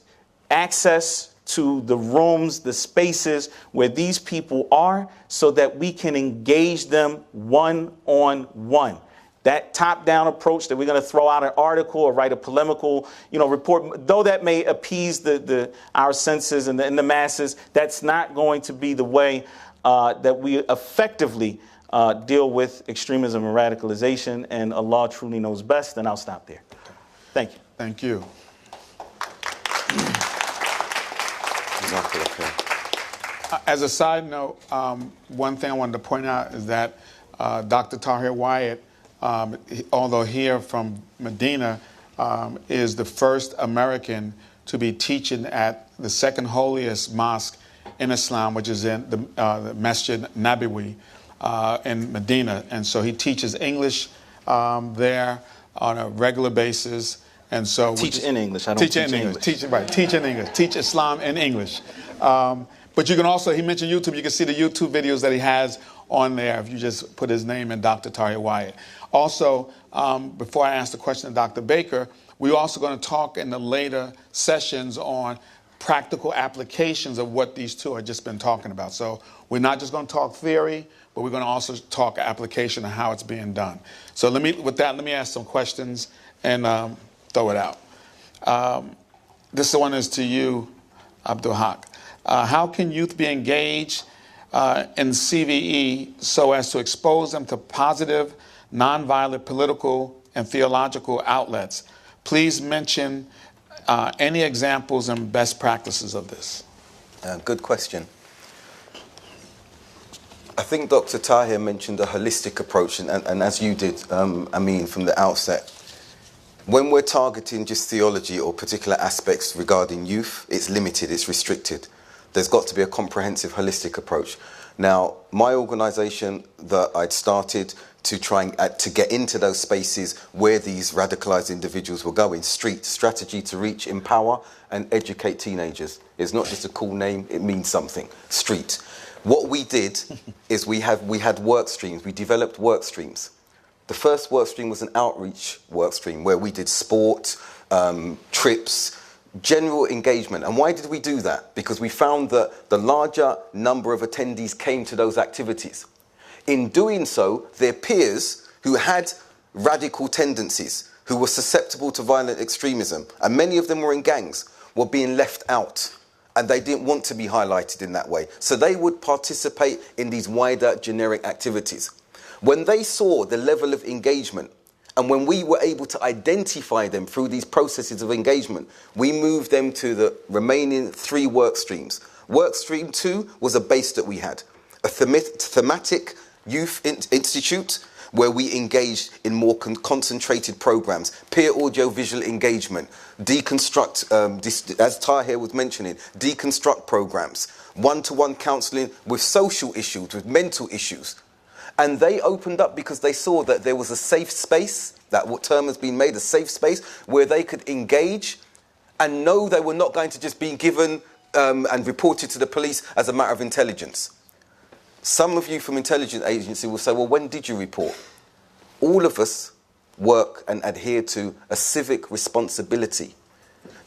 access to the rooms, the spaces where these people are, so that we can engage them one-on-one. That top-down approach that we're going to throw out an article or write a polemical, report, though that may appease our senses and the masses, that's not going to be the way that we effectively deal with extremism and radicalization. And Allah truly knows best. And I'll stop there. Thank you. Thank you. As a side note, one thing I wanted to point out is that Dr. Tahir Wyatt, although here from Madinah, is the first American to be teaching at the second holiest mosque in Islam, which is in the Masjid Nabawi in Madinah. And so he teaches English there on a regular basis. And so teach in English. I don't teach in English. Teach in English. Teach Islam in English. But you can also, he mentioned YouTube. You can see the YouTube videos that he has on there if you just put his name in, Dr. Tahir Wyatt. Also, before I ask the question to Dr. Baker, we're also going to talk in the later sessions on practical applications of what these two have just been talking about. So we're not just going to talk theory, but we're going to also talk application and how it's being done. So with that, let me ask some questions and throw it out. This one is to you, Abdul Haqq. How can youth be engaged in CVE so as to expose them to positive, nonviolent political and theological outlets? Please mention any examples and best practices of this. Good question. I think Dr. Tahir mentioned a holistic approach, and as you did, Amin, from the outset. When we're targeting just theology or particular aspects regarding youth, it's limited, it's restricted. There's got to be a comprehensive, holistic approach. Now, my organisation that I'd started to try and to get into those spaces where these radicalised individuals were going, Street, strategy to reach, empower and educate teenagers. It's not just a cool name, it means something. Street. What we did is we had work streams, we developed work streams. The first work stream was an outreach work stream where we did sport, trips, general engagement. And why did we do that? Because we found that the larger number of attendees came to those activities. In doing so, their peers who had radical tendencies, who were susceptible to violent extremism, and many of them were in gangs, were being left out. And they didn't want to be highlighted in that way. So they would participate in these wider generic activities. When they saw the level of engagement, and when we were able to identify them through these processes of engagement, we moved them to the remaining 3 work streams. Work stream 2 was a base that we had, a thematic youth institute where we engaged in more concentrated programs, peer audio-visual engagement, deconstruct, as Tahir was mentioning, deconstruct programs, one-to-one counselling with social issues, with mental issues. And they opened up because they saw that there was a safe space, that what term has been made, a safe space, where they could engage and know they were not going to just be given and reported to the police as a matter of intelligence. Some of you from intelligence agency will say, well, when did you report? All of us work and adhere to a civic responsibility.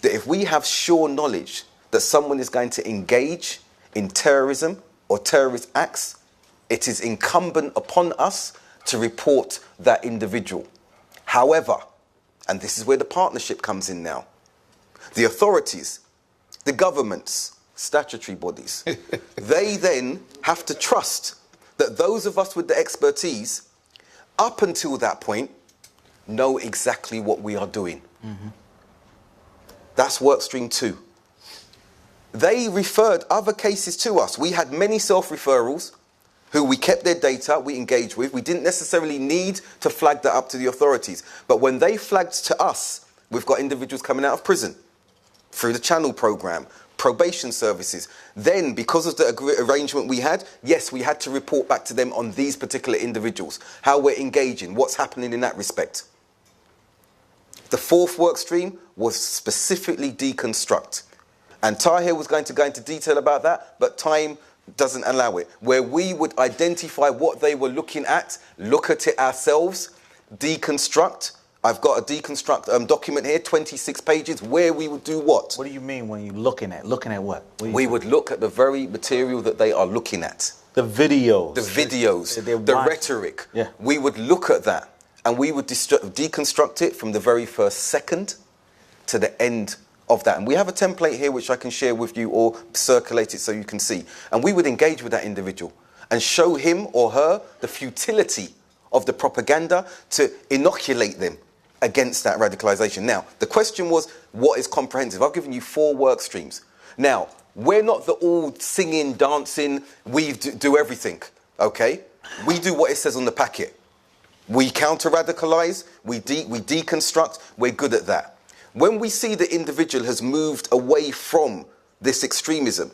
That if we have sure knowledge that someone is going to engage in terrorism or terrorist acts, it is incumbent upon us to report that individual. However, and this is where the partnership comes in now, the authorities, the governments, statutory bodies, they then have to trust that those of us with the expertise, up until that point, know exactly what we are doing. Mm-hmm. That's work stream 2. They referred other cases to us. We had many self-referrals who we kept their data, we engaged with. We didn't necessarily need to flag that up to the authorities. But when they flagged to us, we've got individuals coming out of prison through the channel program, probation services. Then, because of the arrangement we had, yes, we had to report back to them on these particular individuals, how we're engaging, what's happening in that respect. The 4th work stream was specifically deconstruct. And Tahir was going to go into detail about that, but time doesn't allow it. Where we would identify what they were looking at, look at it ourselves, deconstruct, I've got a deconstruct document here, 26 pages, where we would do what? What do you mean when you're looking at? Looking at what? We would look at the very material that they are looking at. The videos. The videos, the rhetoric. Yeah. We would look at that and we would deconstruct it from the very first second to the end of that. And we have a template here which I can share with you or circulate it so you can see. And we would engage with that individual and show him or her the futility of the propaganda to inoculate them against that radicalization. Now, the question was, what is comprehensive? I've given you 4 work streams. Now, we're not the all singing, dancing, we do everything, okay? We do what it says on the packet. We counter-radicalize, we deconstruct, we're good at that. When we see the individual has moved away from this extremism,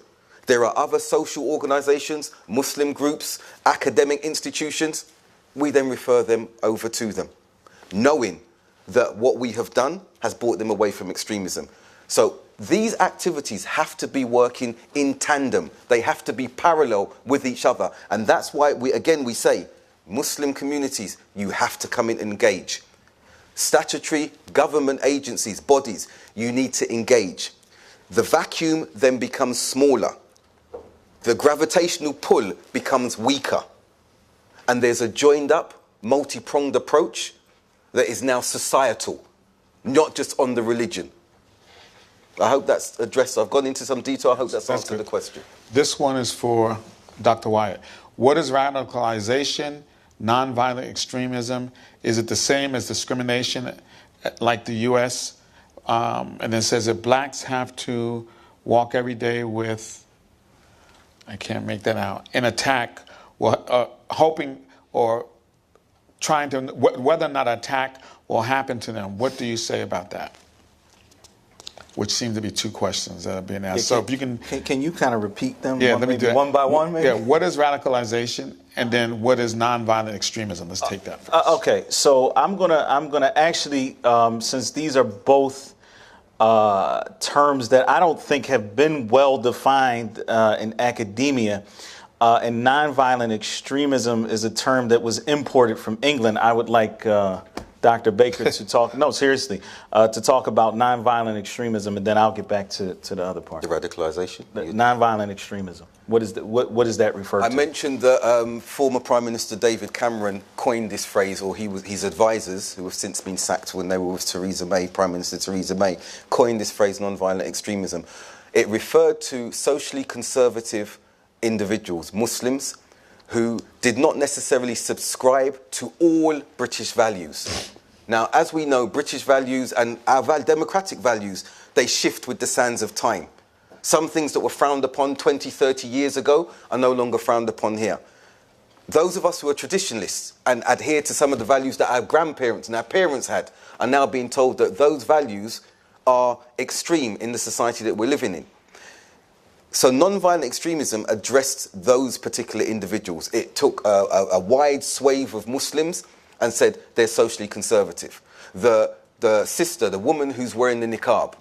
there are other social organizations, Muslim groups, academic institutions, we then refer them over to them, knowing that what we have done has brought them away from extremism. So these activities have to be working in tandem. They have to be parallel with each other. And that's why we say, Muslim communities, you have to come in and engage. Statutory government agencies, bodies, you need to engage. The vacuum then becomes smaller. The gravitational pull becomes weaker. And there's a joined up, multi-pronged approach that is now societal, not just on the religion. I hope that's addressed. I've gone into some detail. I hope that's answered the question. This one is for Dr. Wyatt. What is radicalization, nonviolent extremism? Is it the same as discrimination like the U.S.? And then it says that blacks have to walk every day with, I can't make that out, an attack, hoping or trying to, whether or not an attack will happen to them. What do you say about that? Which seem to be 2 questions that are being asked. So if you can you kind of repeat them? Yeah, let me do it. One by one, maybe? Yeah, what is radicalization, and then what is nonviolent extremism? Let's take that first. Okay, so I'm gonna actually, since these are both terms that I don't think have been well defined in academia, and nonviolent extremism is a term that was imported from England. I would like Dr. Baker to talk, no, seriously, to talk about nonviolent extremism, and then I'll get back to the other part. The radicalization? Nonviolent extremism. What does that refer to? I mentioned that former Prime Minister David Cameron coined this phrase, or his advisors, who have since been sacked when they were with Theresa May, Prime Minister Theresa May, coined this phrase, nonviolent extremism. It referred to socially conservative individuals, Muslims, who did not necessarily subscribe to all British values. Now, as we know, British values and our democratic values, they shift with the sands of time. Some things that were frowned upon 20, 30 years ago are no longer frowned upon here. Those of us who are traditionalists and adhere to some of the values that our grandparents and our parents had are now being told that those values are extreme in the society that we're living in. So nonviolent extremism addressed those particular individuals. It took a wide swathe of Muslims and said they're socially conservative. The sister, the woman who's wearing the niqab,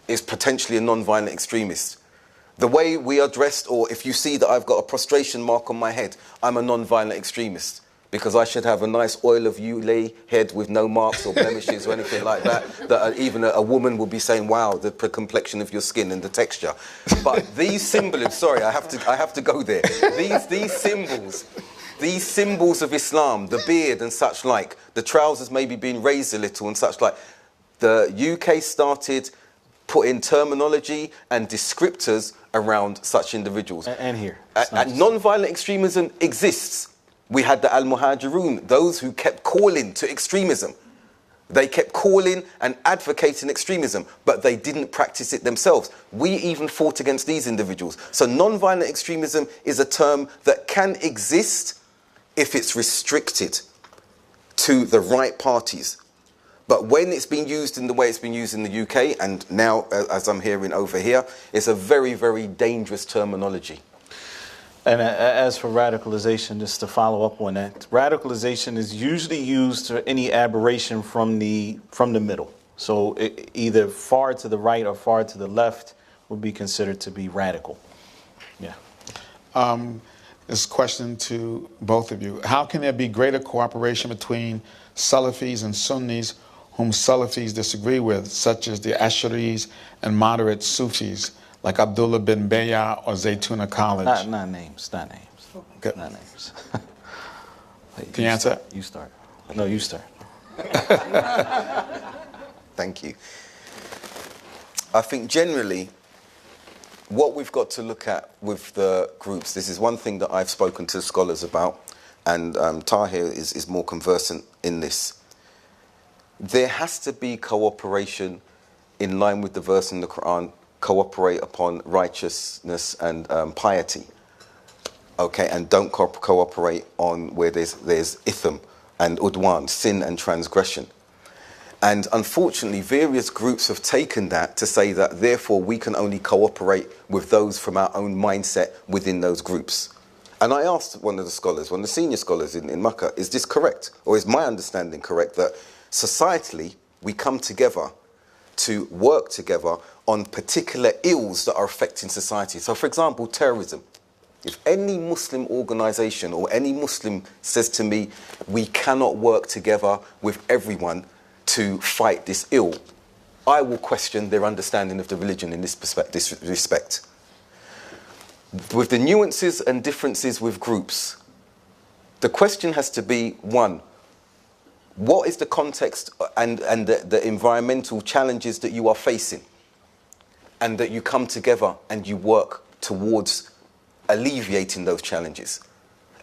is potentially a nonviolent extremist. The way we are dressed, or if you see that I've got a prostration mark on my head, I'm a nonviolent extremist, because I should have a nice oil of Ulay head with no marks or blemishes or anything like that, that even a woman will be saying, wow, the complexion of your skin and the texture. But these symbols, sorry, I have to go there. These symbols of Islam, the beard and such like, the trousers maybe being raised a little and such like, the UK started putting terminology and descriptors around such individuals. And here. And non-violent extremism exists. We had the Al-Muhajirun, those who kept calling to extremism. They kept calling and advocating extremism, but they didn't practice it themselves. We even fought against these individuals. So non-violent extremism is a term that can exist if it's restricted to the right parties. But when it's been used in the way it's been used in the UK, and now, as I'm hearing over here, it's a very, very dangerous terminology. And as for radicalization, just to follow up on that, radicalization is usually used for any aberration from the middle. So either far to the right or far to the left would be considered to be radical. Yeah. This question to both of you. How can there be greater cooperation between Salafis and Sunnis whom Salafis disagree with, such as the Ash'aris and moderate Sufis, like Abdullah bin Bayya or Zaytuna College? Not names. Okay. Not names. Can you answer? You start. No, you start. Thank you. I think generally, what we've got to look at with the groups, this is one thing that I've spoken to scholars about, and Tahir is more conversant in this. There has to be cooperation in line with the verse in the Quran, cooperate upon righteousness and piety. Okay, and don't cooperate on where there's itham and udwan, sin and transgression. And unfortunately, various groups have taken that to say that therefore we can only cooperate with those from our own mindset within those groups. And I asked one of the scholars, one of the senior scholars in Makkah, is this correct? Or is my understanding correct that societally we come together to work together on particular ills that are affecting society? So for example, terrorism. If any Muslim organization or any Muslim says to me, we cannot work together with everyone to fight this ill, I will question their understanding of the religion in this respect. With the nuances and differences with groups, the question has to be, one, what is the context and the environmental challenges that you are facing, and that you come together and you work towards alleviating those challenges.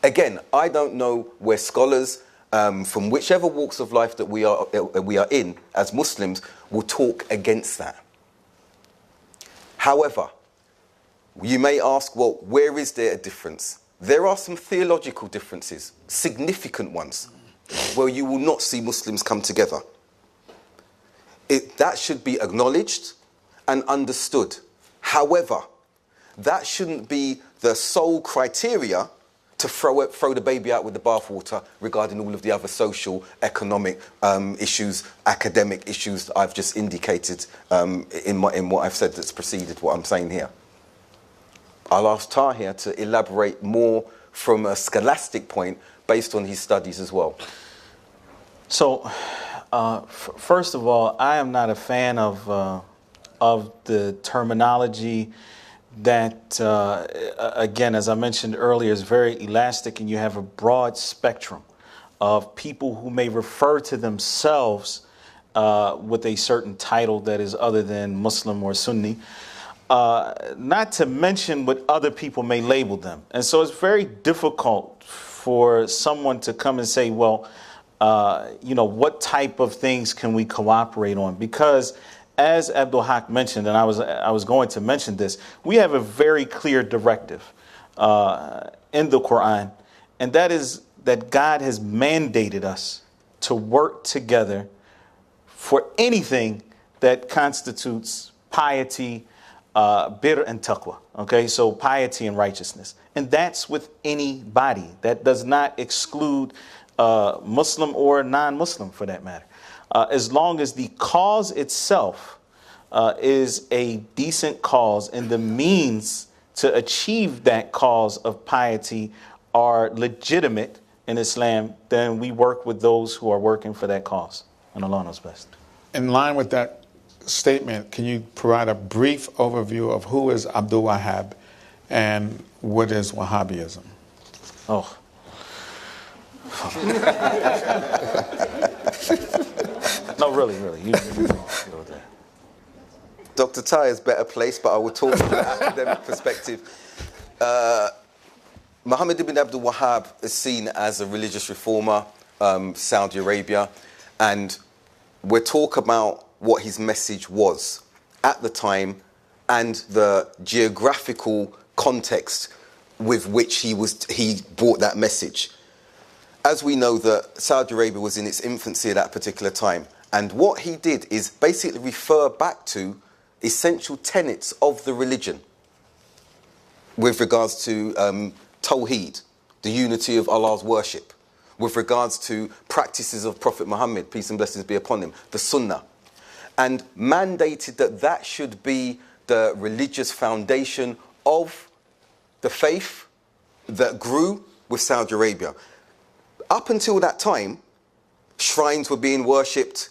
Again, I don't know where scholars from whichever walks of life that we are in as Muslims will talk against that. However, you may ask, well, where is there a difference? There are some theological differences, significant ones, where you will not see Muslims come together. That should be acknowledged and understood. However, that shouldn't be the sole criteria to throw the baby out with the bathwater regarding all of the other social, economic issues, academic issues that I've just indicated in what I've said that's preceded what I'm saying here. I'll ask Tahir to elaborate more from a scholastic point based on his studies as well. So, first of all, I am not a fan of the terminology that, again, as I mentioned earlier, is very elastic, and you have a broad spectrum of people who may refer to themselves with a certain title that is other than Muslim or Sunni, not to mention what other people may label them. And so it's very difficult for someone to come and say, well, what type of things can we cooperate on? Because as Abdul Haqq mentioned, and I was going to mention this, we have a very clear directive in the Quran, and that is that God has mandated us to work together for anything that constitutes piety, bir and taqwa. Okay, so piety and righteousness. And that's with anybody. That does not exclude Muslim or non-Muslim for that matter. As long as the cause itself is a decent cause and the means to achieve that cause of piety are legitimate in Islam, then we work with those who are working for that cause. And Allah knows best. In line with that statement, can you provide a brief overview of who is Abdul Wahhab and what is Wahhabism? Oh. No, really. You go there. Dr. Tahir is better placed, but I will talk from an academic perspective. Muhammad ibn Abdul Wahhab is seen as a religious reformer, Saudi Arabia, and we'll talk about what his message was at the time and the geographical context with which he brought that message. As we know, that Saudi Arabia was in its infancy at that particular time, and what he did is basically refer back to essential tenets of the religion with regards to Tawheed, the unity of Allah's worship, with regards to practices of Prophet Muhammad, peace and blessings be upon him, the Sunnah, and mandated that should be the religious foundation of the faith that grew with Saudi Arabia. Up until that time, shrines were being worshipped,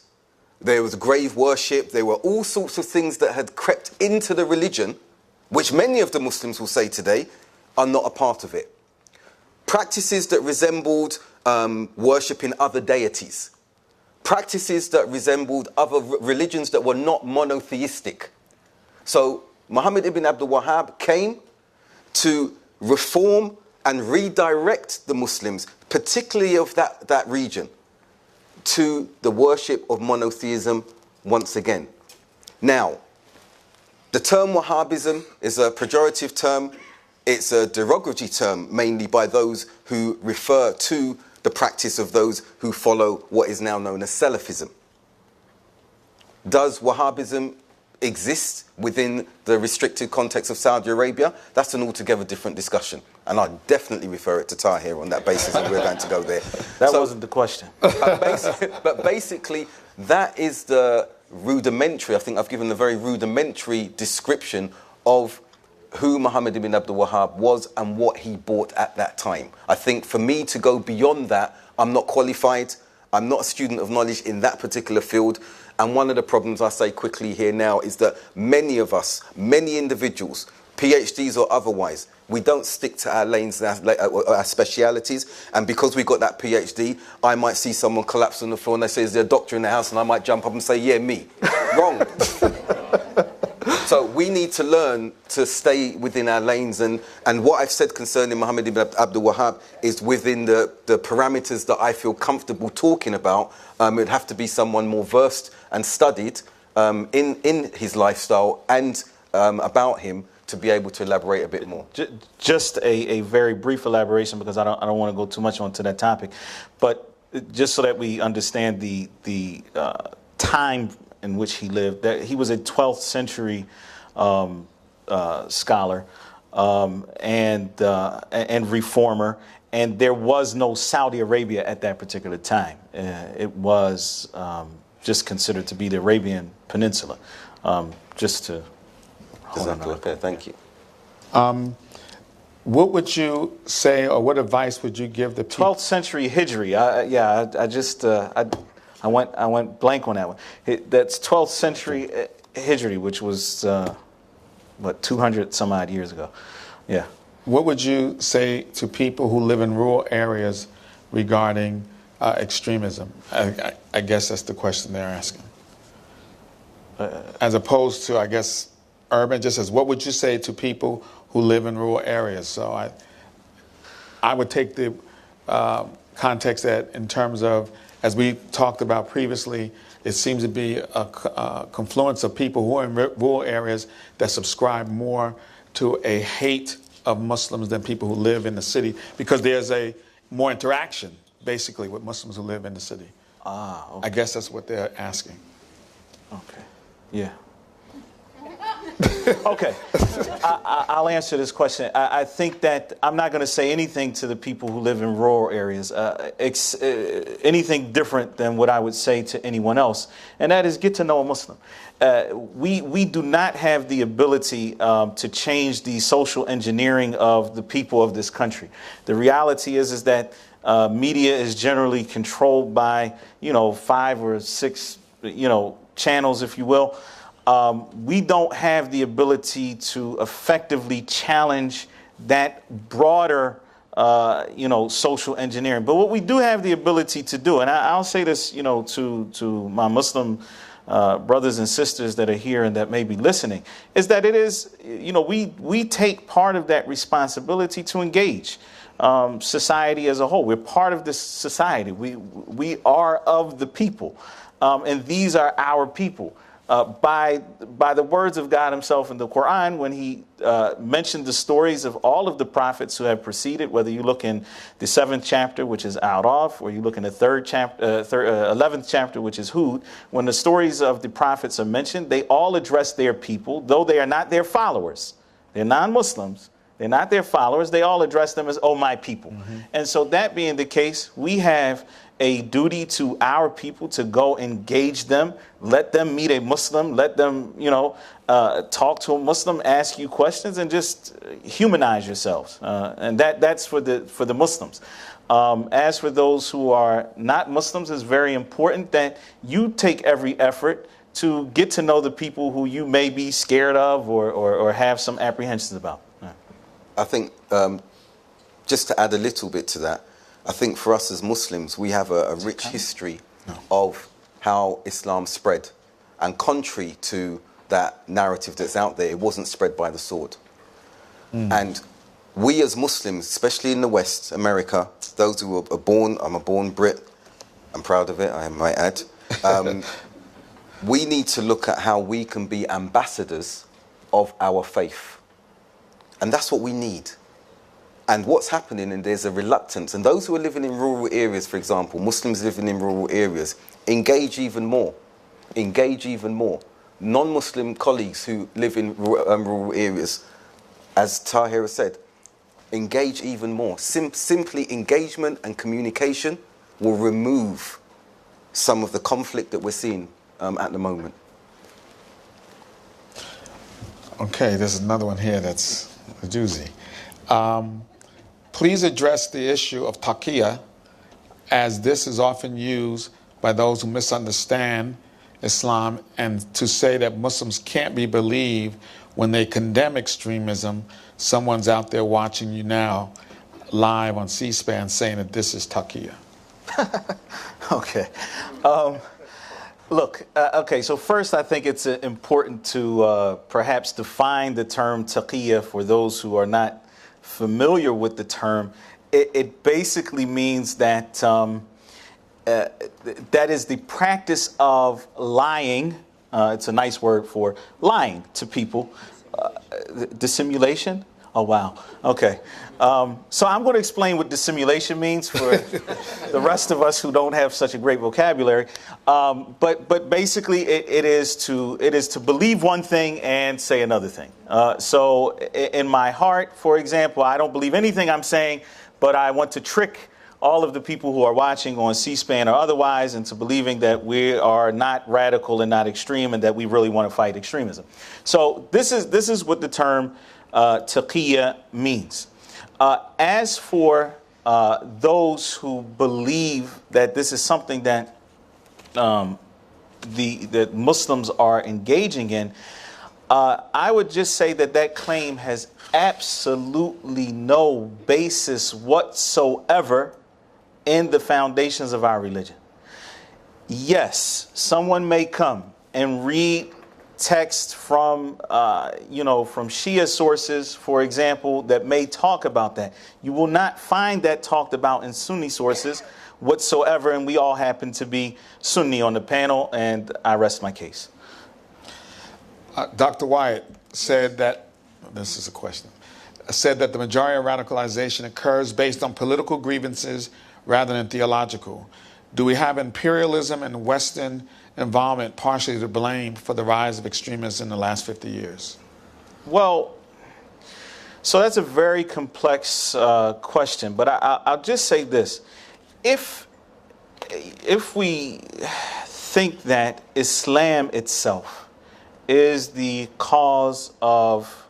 there was grave worship, there were all sorts of things that had crept into the religion, which many of the Muslims will say today are not a part of it. Practices that resembled worshipping other deities. Practices that resembled other religions that were not monotheistic. So Muhammad ibn Abdul Wahhab came to reform and redirect the Muslims, particularly of that region, to the worship of monotheism once again. Now, the term Wahhabism is a pejorative term. It's a derogatory term, mainly by those who refer to the practice of those who follow what is now known as Salafism. Does Wahhabism exist within the restricted context of Saudi Arabia? That's an altogether different discussion. And I'd definitely refer it to Tahir on that basis if we're going to go there. That wasn't the question. But basically, that is the rudimentary, I think I've given a very rudimentary description of who Muhammad ibn Abdul Wahhab was and what he brought at that time. I think for me to go beyond that, I'm not qualified. I'm not a student of knowledge in that particular field. And one of the problems I say quickly here now is that many of us, many individuals, PhDs or otherwise, we don't stick to our lanes, our specialities. And because we got that PhD, I might see someone collapse on the floor and they say, is there a doctor in the house? And I might jump up and say, yeah, me. Wrong. So we need to learn to stay within our lanes. And what I've said concerning Muhammad ibn Abdul Wahhab is within the parameters that I feel comfortable talking about. It would have to be someone more versed and studied in his lifestyle and about him to be able to elaborate a bit more. Just a very brief elaboration, because I don't want to go too much onto that topic. But just so that we understand the time in which he lived, that he was a 12th century scholar and reformer, and there was no Saudi Arabia at that particular time. It was just considered to be the Arabian Peninsula. Just to okay, thank you. What would you say, or what advice would you give the people? 12th century Hijri. I went blank on that one. That's 12th century Hijri, which was, 200 some odd years ago. Yeah. What would you say to people who live in rural areas regarding extremism? I guess that's the question they're asking. As opposed to, I guess, urban, just as what would you say to people who live in rural areas? So I would take the context that in terms of, as we talked about previously, it seems to be a confluence of people who are in rural areas that subscribe more to a hate of Muslims than people who live in the city, because there's a more interaction, basically, with Muslims who live in the city. Okay. I guess that's what they're asking. Okay. Yeah. Okay, I'll answer this question. I think that I'm not going to say anything to the people who live in rural areas, anything different than what I would say to anyone else, and that is get to know a Muslim. We do not have the ability to change the social engineering of the people of this country. The reality is that media is generally controlled by 5 or 6 channels, if you will. We don't have the ability to effectively challenge that broader, social engineering. But what we do have the ability to do, and I'll say this, to my Muslim brothers and sisters that are here and that may be listening, is that it is, we take part of that responsibility to engage society as a whole. We're part of this society. We are of the people, and these are our people. By the words of God himself in the Quran, when he mentioned the stories of all of the prophets who have preceded, whether you look in the 7th chapter, which is Araf, or you look in the 11th chapter, which is Hud, when the stories of the prophets are mentioned, they all address their people, though they are not their followers. They're non-Muslims. They're not their followers. They all address them as, oh, my people. And so that being the case, we have a duty to our people to go engage them, let them meet a Muslim, let them, talk to a Muslim, ask you questions, and just humanize yourselves. And that's for the Muslims. As for those who are not Muslims, it's very important that you take every effort to get to know the people who you may be scared of or have some apprehensions about. I think, just to add a little bit to that, I think for us as Muslims, we have a rich history of how Islam spread. And contrary to that narrative that's out there, it wasn't spread by the sword. And we as Muslims, especially in the West, America, those who are born, I'm a born Brit, I'm proud of it, I might add, we need to look at how we can be ambassadors of our faith. And that's what we need. And what's happening, and there's a reluctance, and those who are living in rural areas, for example, Muslims living in rural areas, engage even more. Engage even more. Non-Muslim colleagues who live in rural areas, as Tahir said, engage even more. Simply engagement and communication will remove some of the conflict that we're seeing at the moment. Okay, there's another one here that's a doozy. Please address the issue of taqiyya, as this is often used by those who misunderstand Islam and to say that Muslims can't be believed when they condemn extremism. Someone's out there watching you now live on C-SPAN saying that this is taqiyya. Okay. Look, okay, so first I think it's important to perhaps define the term taqiyya for those who are not familiar with the term. It basically means that that is the practice of lying. It's a nice word for lying to people. Dissimulation? Oh, wow. Okay. So I'm going to explain what dissimulation means for the rest of us who don't have such a great vocabulary. But basically, it is to believe one thing and say another thing. So in my heart, for example, I don't believe anything I'm saying, but I want to trick all of the people who are watching on C-SPAN or otherwise into believing that we are not radical and not extreme and that we really want to fight extremism. So this is what the term taqiyya means. As for those who believe that this is something that that Muslims are engaging in, I would just say that that claim has absolutely no basis whatsoever in the foundations of our religion. Yes, someone may come and read text from, from Shia sources, for example, that may talk about that. You will not find that talked about in Sunni sources whatsoever, and we all happen to be Sunni on the panel, and I rest my case. Dr. Wyatt said that, this is a question, said that the majority of radicalization occurs based on political grievances rather than theological. Do we have imperialism and Western involvement partially to blame for the rise of extremism in the last 50 years? Well, so that's a very complex question, but I'll just say this. If we think that Islam itself is the cause of,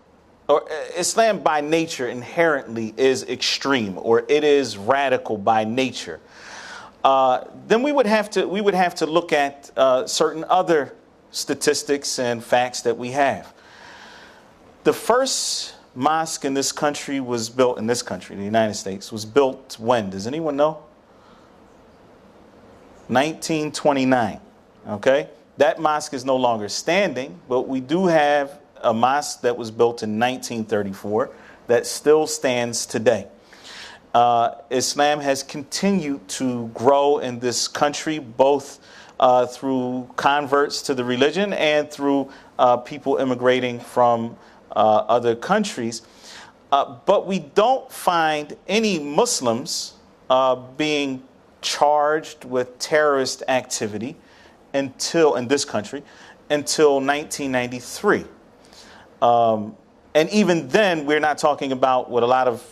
or Islam by nature inherently is extreme, or it is radical by nature, then we would have to look at certain other statistics and facts that we have. The first mosque in this country was built, in this country, the United States, was built when? Does anyone know? 1929, okay? That mosque is no longer standing, but we do have a mosque that was built in 1934 that still stands today. Islam has continued to grow in this country, both through converts to the religion and through people immigrating from other countries. But we don't find any Muslims being charged with terrorist activity in this country until 1993. And even then, we're not talking about what a lot of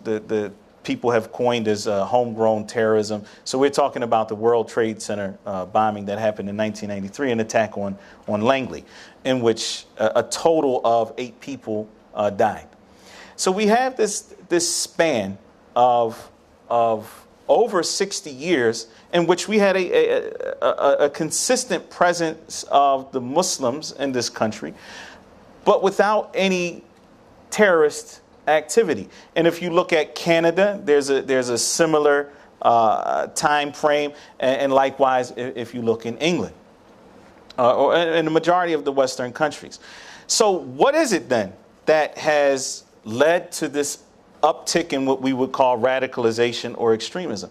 the people have coined as homegrown terrorism. So we're talking about the World Trade Center bombing that happened in 1993, an attack on Langley, in which a total of 8 people died. So we have this span of over 60 years in which we had a consistent presence of the Muslims in this country, but without any terrorist activity. And if you look at Canada, there's a similar time frame, and likewise if you look in England, or in the majority of the Western countries. So what is it then that has led to this uptick in what we would call radicalization or extremism?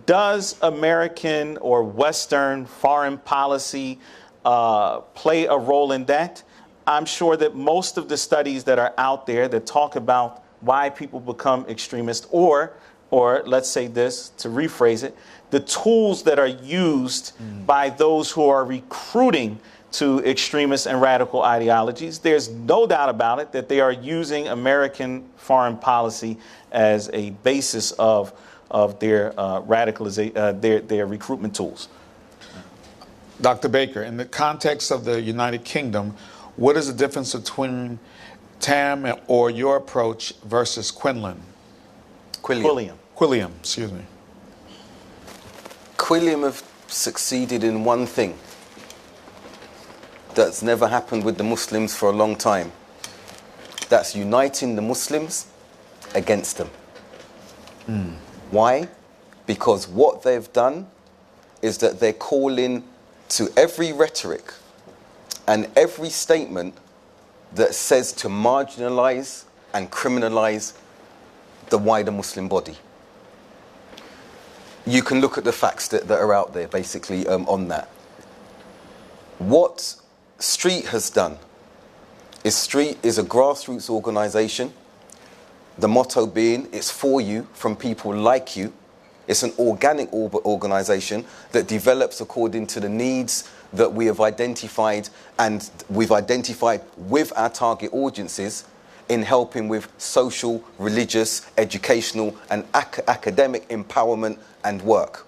Does American or Western foreign policy play a role in that? I'm sure that most of the studies that are out there that talk about why people become extremists, or let's say this, to rephrase it, the tools that are used by those who are recruiting to extremist and radical ideologies, there's no doubt about it that they are using American foreign policy as a basis of their radicalization, their recruitment tools. Dr. Baker, in the context of the United Kingdom, what is the difference between TAM or your approach versus Quilliam, excuse me. Quilliam have succeeded in one thing that's never happened with the Muslims for a long time. That's uniting the Muslims against them. Why? Because what they've done is that they're calling to every rhetoric and every statement that says to marginalize and criminalize the wider Muslim body. You can look at the facts that are out there, basically, on that. What Street has done is Street is a grassroots organization, the motto being, it's for you, from people like you. It's an organic organization that develops according to the needs that we have identified, and we've identified with our target audiences in helping with social, religious, educational, and academic empowerment and work.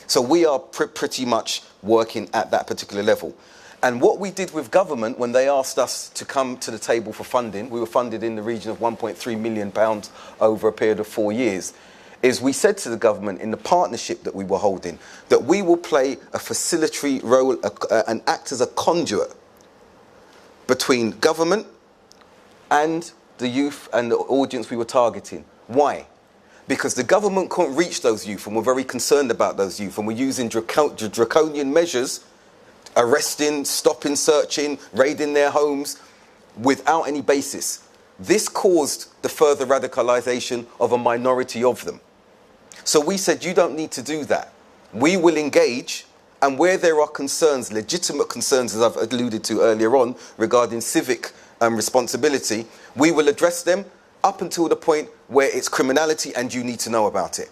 So we are pretty much working at that particular level. And what we did with government when they asked us to come to the table for funding, we were funded in the region of £1.3 million over a period of 4 years, is we said to the government in the partnership that we were holding that we will play a facilitatory role and act as a conduit between government and the youth and the audience we were targeting. Why? Because the government couldn't reach those youth, and we're very concerned about those youth, and we're using draconian measures, arresting, stopping, searching, raiding their homes without any basis. This caused the further radicalization of a minority of them. So we said, you don't need to do that. We will engage, and where there are concerns, legitimate concerns, as I've alluded to earlier on, regarding civic responsibility, we will address them up until the point where it's criminality and you need to know about it.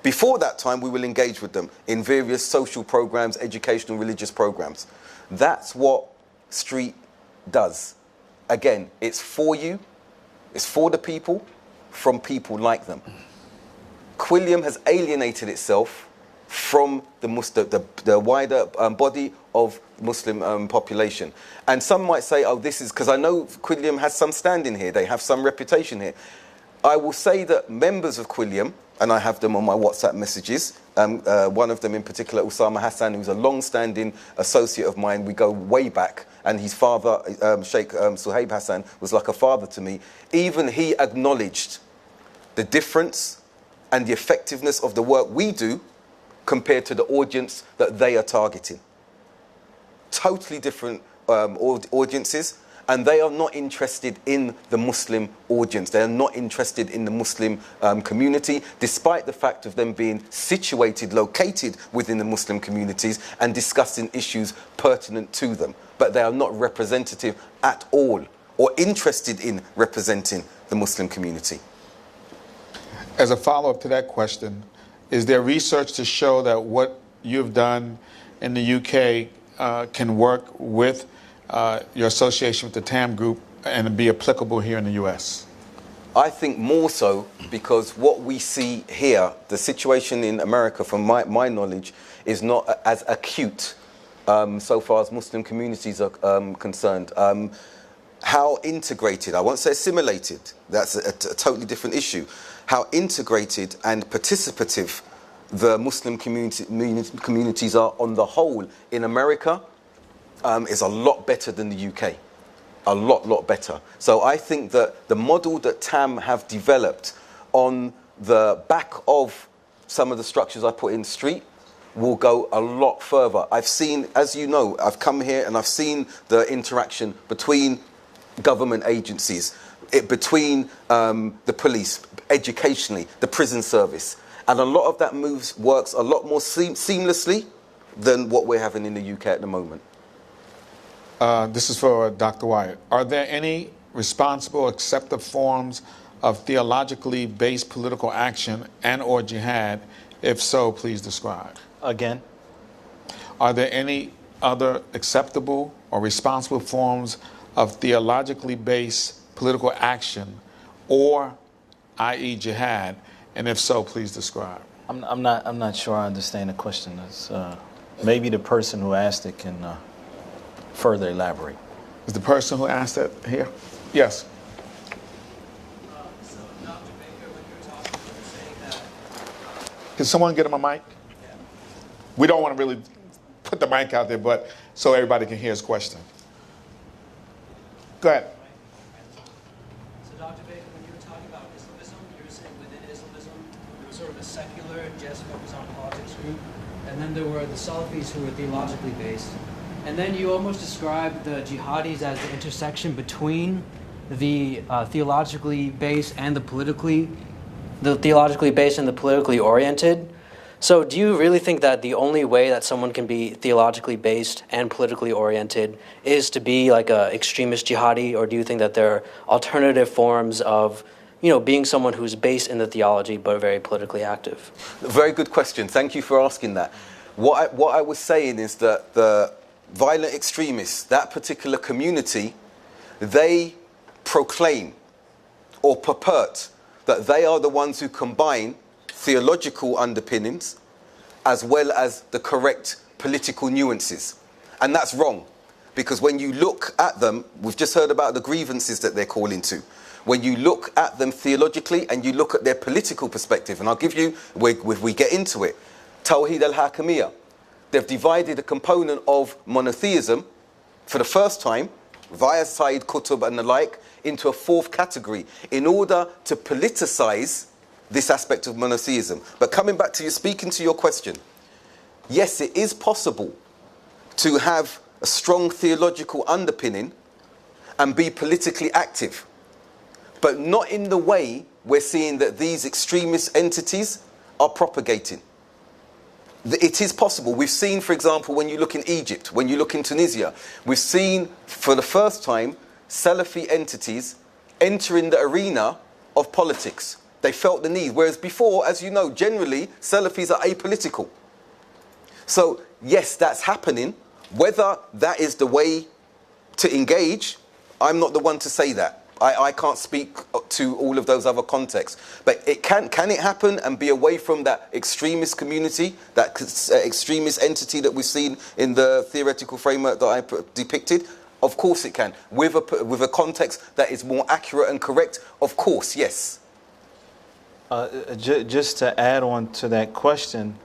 Before that time, we will engage with them in various social programs, educational, religious programs. That's what Street does. Again, it's for you, it's for the people, from people like them. Quilliam has alienated itself from the wider body of Muslim population. And some might say, oh, this is because I know Quilliam has some standing here, they have some reputation here. I will say that members of Quilliam, and I have them on my WhatsApp messages, one of them in particular, Usama Hassan, who's a long-standing associate of mine, we go way back, and his father, Sheikh Suhaib Hassan, was like a father to me. Even he acknowledged the difference and the effectiveness of the work we do compared to the audience that they are targeting. Totally different audiences, and they are not interested in the Muslim audience. They are not interested in the Muslim community, despite the fact of them being situated, located within the Muslim communities and discussing issues pertinent to them. But they are not representative at all or interested in representing the Muslim community. As a follow-up to that question, is there research to show that what you've done in the UK can work with your association with the TAM group and be applicable here in the U.S.? I think more so because what we see here, the situation in America, from my knowledge, is not as acute so far as Muslim communities are concerned. How integrated, I won't say assimilated, that's a totally different issue. How integrated and participative the Muslim communities are on the whole in America is a lot better than the UK. A lot better. So I think that the model that TAM have developed on the back of some of the structures I put in the street will go a lot further. I've seen, as you know, I've come here and I've seen the interaction between government agencies, between the police, educationally, the prison service. And a lot of that works a lot more seamlessly than what we're having in the UK at the moment. This is for Dr. Wyatt. Are there any responsible, accepted forms of theologically based political action and or jihad? If so, please describe. Again? Are there any other acceptable or responsible forms of theologically based political action or, i.e. jihad? And if so, please describe. I'm not sure I understand the question. It's, maybe the person who asked it can further elaborate. Is the person who asked that here? Yes. Can someone get him a mic? We don't want to really put the mic out there, but so everybody can hear his question. Go ahead. So Dr. Baker, when you were talking about Islamism, you were saying within Islamism, there was sort of a secular, just focused on politics group, and then there were the Salafis who were theologically based. And then you almost described the jihadis as the intersection between the theologically based and the politically oriented. So do you really think that the only way that someone can be theologically based and politically oriented is to be like a extremist jihadi, or do you think that there are alternative forms of, you know, being someone who's based in the theology but very politically active? Very good question. Thank you for asking that. What I was saying is that the violent extremists, that particular community, they proclaim or purport that they are the ones who combine theological underpinnings as well as the correct political nuances. And that's wrong, because when you look at them, we've just heard about the grievances that they're calling to. When you look at them theologically and you look at their political perspective, and I'll give you, if we get into it, Tawheed al-Hakimiyya. They've divided a component of monotheism for the first time, via Sayyid Qutb and the like, into a fourth category in order to politicize this aspect of monotheism. But coming back to you, speaking to your question, yes, it is possible to have a strong theological underpinning and be politically active, but not in the way we're seeing that these extremist entities are propagating. It is possible. We've seen, for example, when you look in Egypt, when you look in Tunisia, we've seen for the first time Salafi entities entering the arena of politics. They felt the need, whereas before, as you know, generally Salafis are apolitical. So yes, that's happening. Whether that is the way to engage, I'm not the one to say that. I can't speak to all of those other contexts. But it can it happen and be away from that extremist community, that extremist entity that we've seen in the theoretical framework that I depicted? Of course it can. With a context that is more accurate and correct, of course, yes. Just to add on to that question,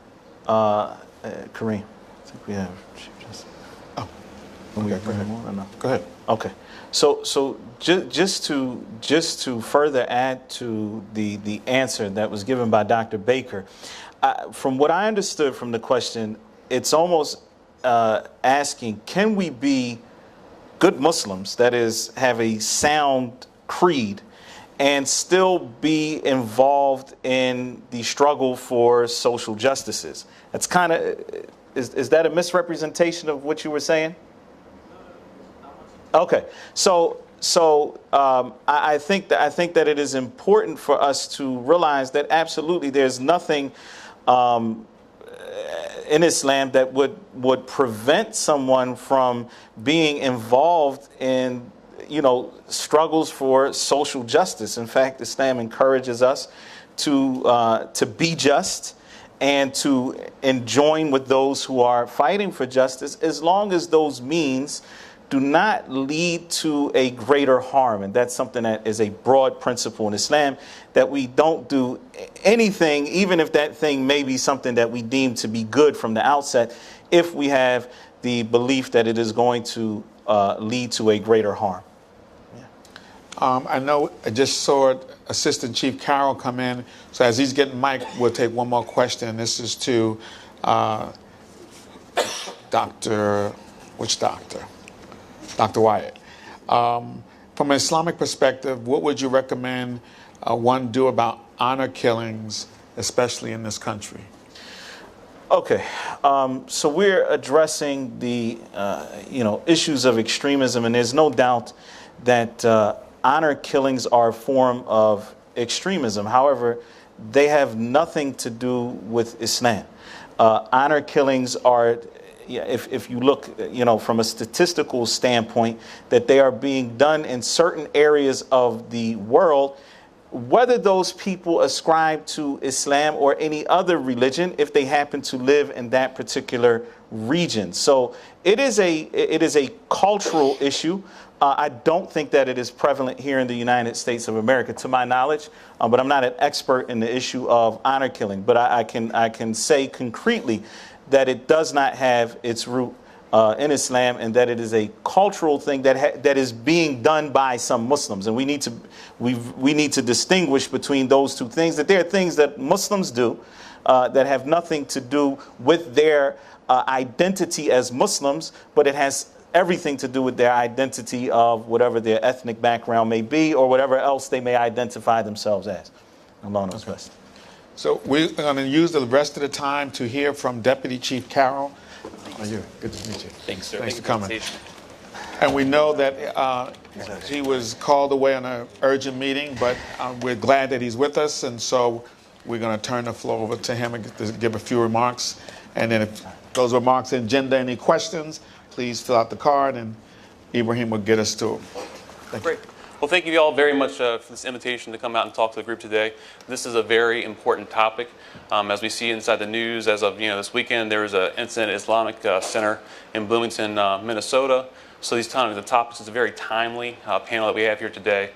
Kareem, I think we have. Go ahead. Okay. So just to further add to the answer that was given by Dr. Baker, from what I understood from the question, it's almost asking, can we be good Muslims, that is, have a sound creed, and still be involved in the struggle for social justices? That's kind of, is that a misrepresentation of what you were saying? Okay, so I think that it is important for us to realize that absolutely there's nothing in Islam that would prevent someone from being involved in, struggles for social justice. In fact, Islam encourages us to be just and to join with those who are fighting for justice, as long as those means do not lead to a greater harm. And that's something that is a broad principle in Islam, that we don't do anything, even if that thing may be something that we deem to be good from the outset, if we have the belief that it is going to lead to a greater harm. I know I just saw Assistant Chief Carroll come in, so as he's getting mic, we'll take one more question. This is to Dr. Wyatt. From an Islamic perspective, what would you recommend one do about honor killings, especially in this country? Okay, so we're addressing the issues of extremism, and there's no doubt that honor killings are a form of extremism. However, they have nothing to do with Islam. Honor killings are, if you look, from a statistical standpoint, that they are being done in certain areas of the world, whether those people ascribe to Islam or any other religion, if they happen to live in that particular region. So it is a cultural issue. I don't think that it is prevalent here in the United States of America, to my knowledge, but I'm not an expert in the issue of honor killing. But I can say concretely that it does not have its root in Islam, and that it is a cultural thing that is being done by some Muslims, and we need to distinguish between those two things. That there are things that Muslims do that have nothing to do with their identity as Muslims, but it has everything to do with their identity of whatever their ethnic background may be, or whatever else they may identify themselves as. Allah knows best. So we're going to use the rest of the time to hear from Deputy Chief Carroll. How are you? Good to meet you. Thanks, sir. Thanks for coming. And we know that he was called away on an urgent meeting, but we're glad that he's with us, and so we're going to turn the floor over to him and give a few remarks. And then if those remarks engender any questions, please fill out the card, and Ibrahim will get us to them. Great. Well, thank you all very much for this invitation to come out and talk to the group today. This is a very important topic. As we see inside the news, as of this weekend, there was an incident at Islamic Center in Bloomington, Minnesota. So the topics is a very timely panel that we have here today.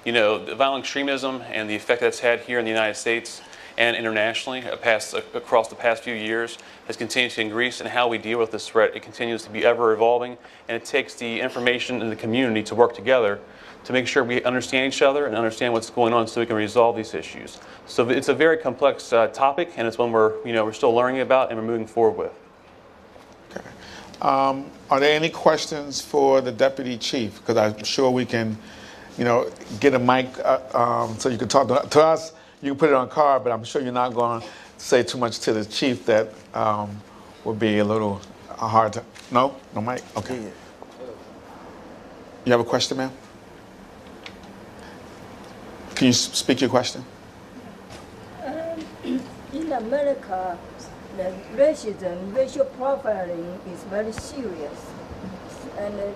The violent extremism and the effect that's had here in the United States and internationally across the past few years has continued to increase, and how we deal with this threat, it continues to be ever evolving, and it takes the information in the community to work together to make sure we understand each other and understand what's going on, so we can resolve these issues. So it's a very complex topic, and it's one we're still learning about and we're moving forward with. Okay. Are there any questions for the Deputy Chief? Because I'm sure we can, get a mic so you can talk to us. You can put it on a card, but I'm sure you're not going to say too much to the chief that would be a little hard to. No mic. Okay. You have a question, ma'am? Can you speak your question? In America, the racial profiling is very serious. And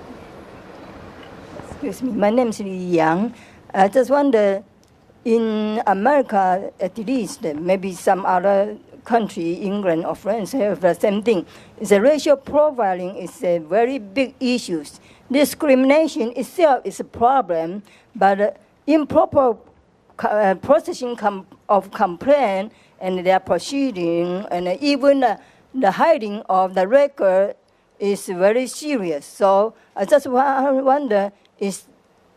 excuse me, my name is Yang. I just wonder, in America, at least, maybe some other country, England or France, have the same thing. The racial profiling is a very big issue. Discrimination itself is a problem, but improper processing of complaint and their proceeding, and even the hiding of the record is very serious. So I just wonder, is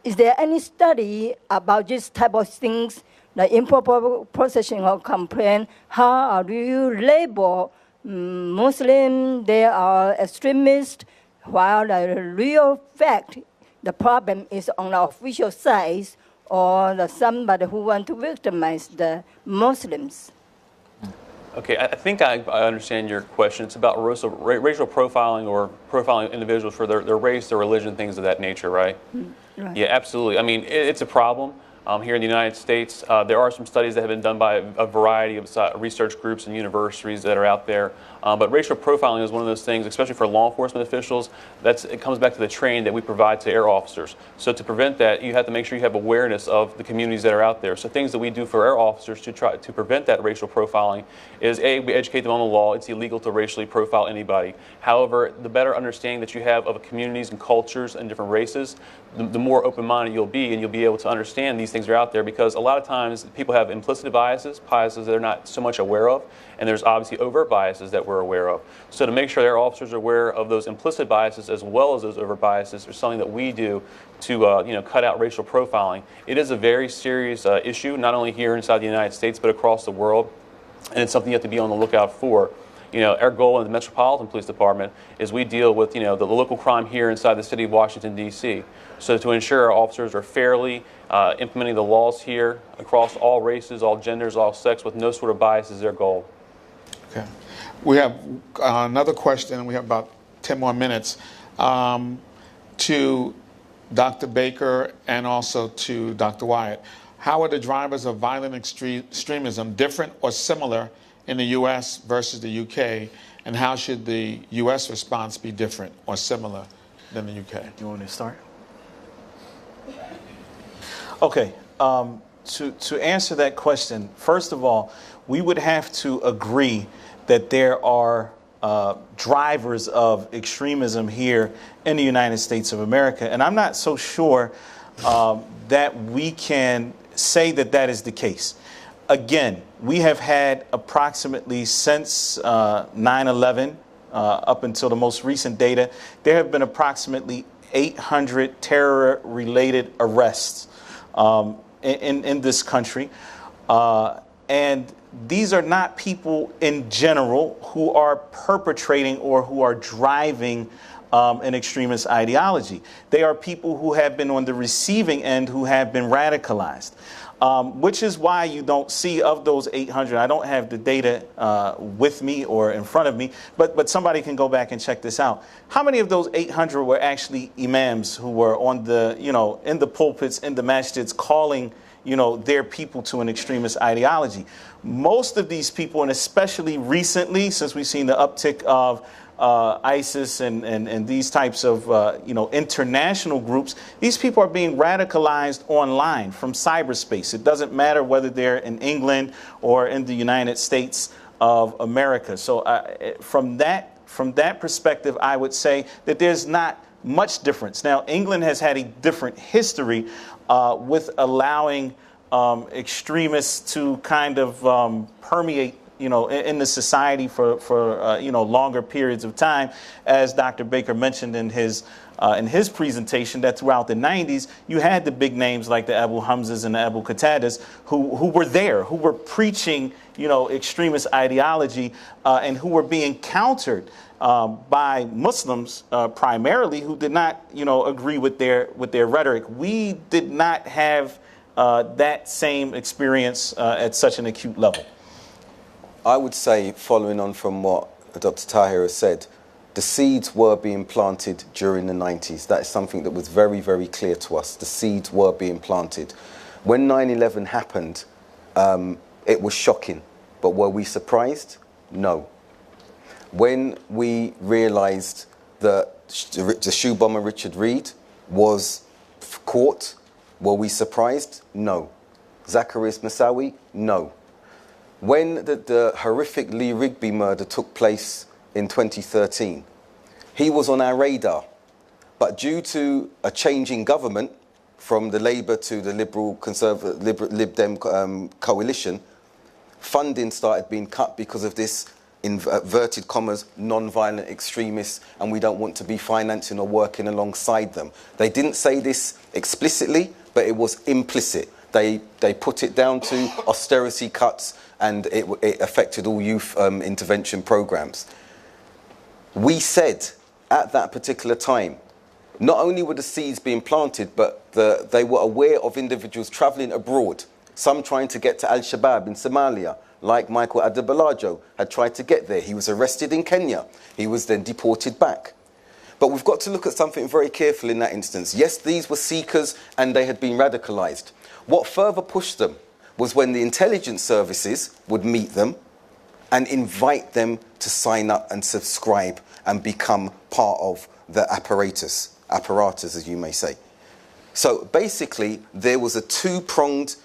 there any study about this type of things, the improper processing of complaint? How do you label Muslims? They are extremists, while the real fact, the problem is on the official side, or somebody who want to victimize the Muslims. Okay, I think I understand your question. It's about racial profiling, or profiling individuals for their race, their religion, things of that nature, right? Right. Yeah, absolutely. I mean, it's a problem. here in the United States. There are some studies that have been done by a variety of research groups and universities that are out there. But racial profiling is one of those things, especially for law enforcement officials, it comes back to the training that we provide to air officers. So to prevent that, you have to make sure you have awareness of the communities that are out there. So things that we do for air officers to try to prevent that racial profiling is, A, we educate them on the law. It's illegal to racially profile anybody. However, the better understanding that you have of communities and cultures and different races, the more open-minded you'll be, and you'll be able to understand these things are out there, because a lot of times people have implicit biases that they're not so much aware of, and there's obviously overt biases that we're aware of. So to make sure their officers are aware of those implicit biases as well as those overt biases is something that we do to cut out racial profiling. It is a very serious issue, not only here inside the United States, but across the world, and it's something you have to be on the lookout for. Our goal in the Metropolitan Police Department is we deal with, the local crime here inside the city of Washington, D.C. So to ensure our officers are fairly implementing the laws here across all races, all genders, all sex, with no sort of bias is their goal. Okay. We have another question, and we have about 10 more minutes, to Dr. Baker and also to Dr. Wyatt. How are the drivers of violent extremism different or similar in the U.S. versus the U.K., and how should the U.S. response be different or similar than the U.K.? You want me to start? Okay. To answer that question, first of all, we would have to agree that there are drivers of extremism here in the United States of America, and I'm not so sure that we can say that that is the case. Again, we have had approximately since 9/11, up until the most recent data, there have been approximately 800 terror-related arrests in this country. And these are not people in general who are perpetrating or who are driving an extremist ideology. They are people who have been on the receiving end, who have been radicalized. Which is why you don't see of those 800. I don't have the data with me or in front of me, but somebody can go back and check this out. How many of those 800 were actually imams who were on the, in the pulpits, in the masjids, calling, their people to an extremist ideology? Most of these people, and especially recently, since we've seen the uptick of ISIS and these types of international groups, these people are being radicalized online from cyberspace. It doesn't matter whether they're in England or in the United States of America. So from that perspective, I would say that there's not much difference. Now, England has had a different history with allowing extremists to kind of permeate in the society for longer periods of time. As Dr. Baker mentioned in his presentation, that throughout the 90s, you had the big names like the Abu Hamzas and the Abu Qatadas who were there, who were preaching, extremist ideology, and who were being countered by Muslims primarily, who did not, agree with their rhetoric. We did not have that same experience at such an acute level. I would say, following on from what Dr. Tahir has said, the seeds were being planted during the 90s. That is something that was very, very clear to us. The seeds were being planted. When 9/11 happened, it was shocking. But were we surprised? No. When we realized that the shoe bomber Richard Reed was caught, were we surprised? No. Zacchaeus Moussaoui? No. When the horrific Lee Rigby murder took place in 2013, he was on our radar. But due to a change in government from the Labour to the Lib Dem coalition, funding started being cut because of this, inverted commas, non-violent extremists, and we don't want to be financing or working alongside them. They didn't say this explicitly, but it was implicit. They put it down to austerity cuts, and it affected all youth intervention programs. We said at that particular time, not only were the seeds being planted, but they were aware of individuals traveling abroad, some trying to get to Al-Shabaab in Somalia, like Michael Adebolajo had tried to get there. He was arrested in Kenya. He was then deported back. But we've got to look at something very carefully in that instance. Yes, these were seekers and they had been radicalized. What further pushed them was when the intelligence services would meet them and invite them to sign up and subscribe and become part of the apparatus as you may say. So basically there was a two-pronged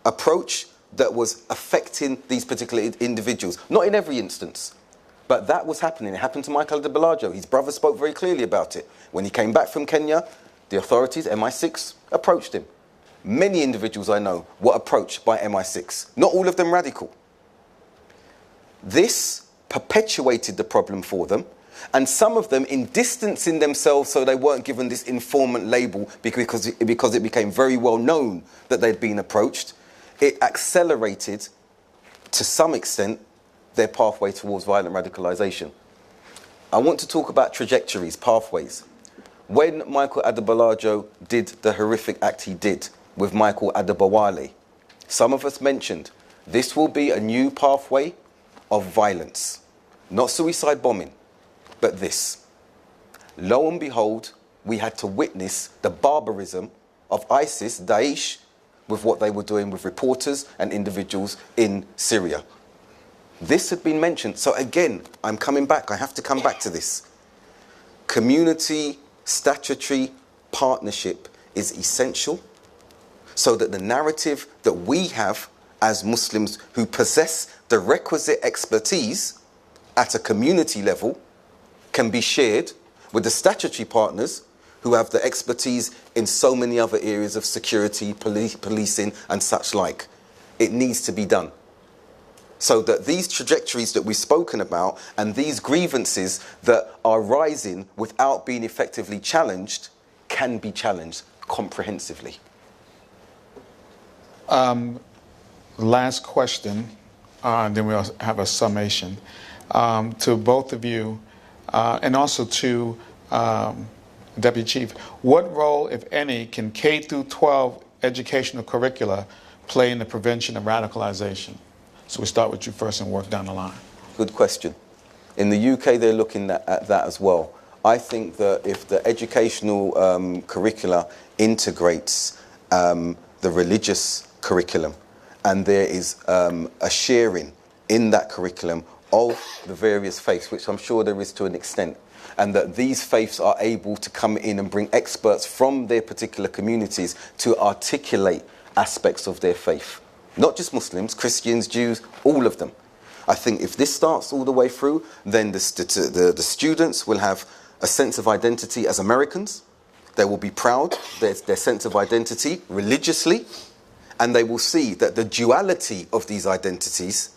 approach that was affecting these particular individuals. Not in every instance, but that was happening. It happened to Michael Adebolajo. His brother spoke very clearly about it. When he came back from Kenya, the authorities, MI6, approached him. Many individuals I know were approached by MI6. Not all of them radical. This perpetuated the problem for them, and some of them, in distancing themselves so they weren't given this informant label because it became very well known that they'd been approached, it accelerated, to some extent, their pathway towards violent radicalisation. I want to talk about trajectories, pathways. When Michael Adebolajo did the horrific act he did with Michael Adebowale, some of us mentioned this will be a new pathway of violence. Not suicide bombing, but this. Lo and behold, we had to witness the barbarism of ISIS, Daesh, with what they were doing with reporters and individuals in Syria. This had been mentioned. So again, I'm coming back. I have to come back to this. Community statutory partnership is essential so that the narrative that we have as Muslims who possess the requisite expertise at a community level can be shared with the statutory partners who have the expertise in so many other areas of security, policing and such like. It needs to be done. So that these trajectories that we've spoken about and these grievances that are rising without being effectively challenged can be challenged comprehensively. Last question, then we'll have a summation. To both of you, and also to Deputy Chief, what role, if any, can K through 12 educational curricula play in the prevention of radicalization? So we start with you first and work down the line. Good question. In the UK, they're looking at that as well. I think that if the educational curricula integrates the religious curriculum and there is a sharing in that curriculum of the various faiths, which I'm sure there is to an extent, and that these faiths are able to come in and bring experts from their particular communities to articulate aspects of their faith. Not just Muslims, Christians, Jews, all of them. I think if this starts all the way through, then the students will have a sense of identity as Americans. They will be proud, their sense of identity religiously, and they will see that the duality of these identities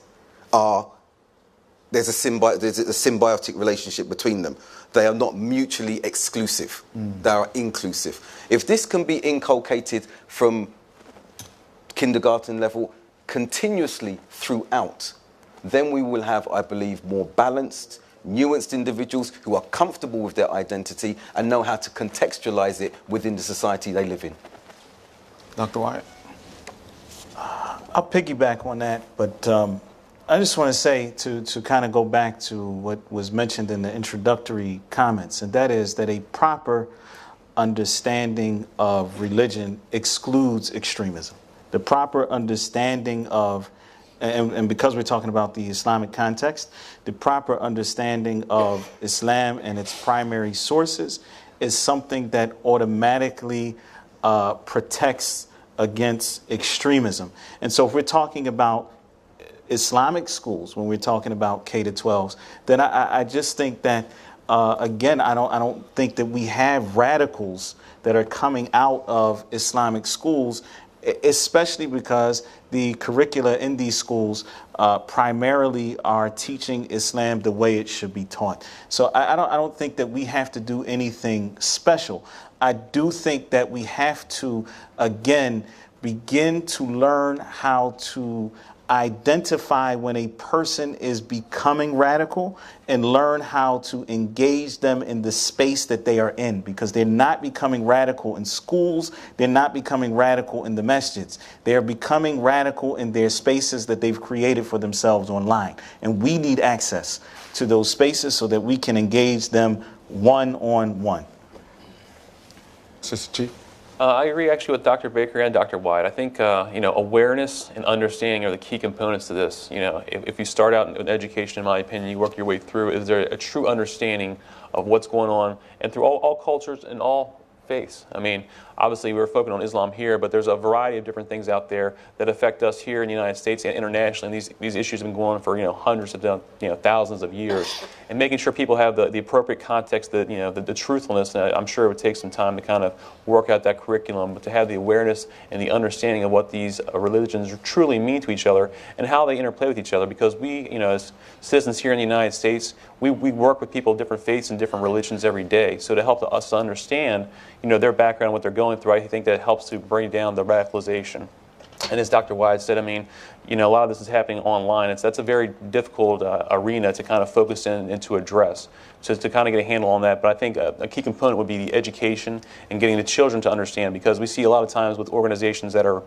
there's a symbiotic relationship between them. They are not mutually exclusive. They are inclusive. If this can be inculcated from kindergarten level continuously throughout, then we will have, I believe, more balanced, nuanced individuals who are comfortable with their identity and know how to contextualize it within the society they live in. Dr. Wyatt? I'll piggyback on that, but I just want to say to kind of go back to what was mentioned in the introductory comments, and that is that a proper understanding of religion excludes extremism. The proper understanding of, and because we're talking about the Islamic context, the proper understanding of Islam and its primary sources is something that automatically protects against extremism. And so if we're talking about Islamic schools, when we're talking about K-12s, then I just think that, again, I don't think that we have radicals that are coming out of Islamic schools, especially because the curricula in these schools primarily are teaching Islam the way it should be taught. So I don't think that we have to do anything special. I do think that we have to, again, begin to learn how to identify when a person is becoming radical and learn how to engage them in the space that they are in, because they're not becoming radical in schools, they're not becoming radical in the masjids, they're becoming radical in their spaces that they've created for themselves online. And we need access to those spaces so that we can engage them one-on-one. Sister Chief? I agree actually with Dr. Baker and Dr. Wyatt. I think awareness and understanding are the key components to this. If you start out in education, in my opinion, you work your way through, is there a true understanding of what's going on and through all cultures and all faiths? I mean, obviously we're focusing on Islam here, but there's a variety of different things out there that affect us here in the United States and internationally. And these issues have been going on for hundreds of thousands of years, and making sure people have the appropriate context, the truthfulness. I'm sure it would take some time to kind of work out that curriculum, but to have the awareness and the understanding of what these religions truly mean to each other and how they interplay with each other. Because we, as citizens here in the United States, we work with people of different faiths and different religions every day. So to help us to understand, their background, what they're going through, I think that helps to bring down the radicalization. And as Dr. Wyatt said, a lot of this is happening online. That's a very difficult arena to kind of focus in and to address. So to kind of get a handle on that. But I think a key component would be the education and getting the children to understand, because we see a lot of times with organizations that are,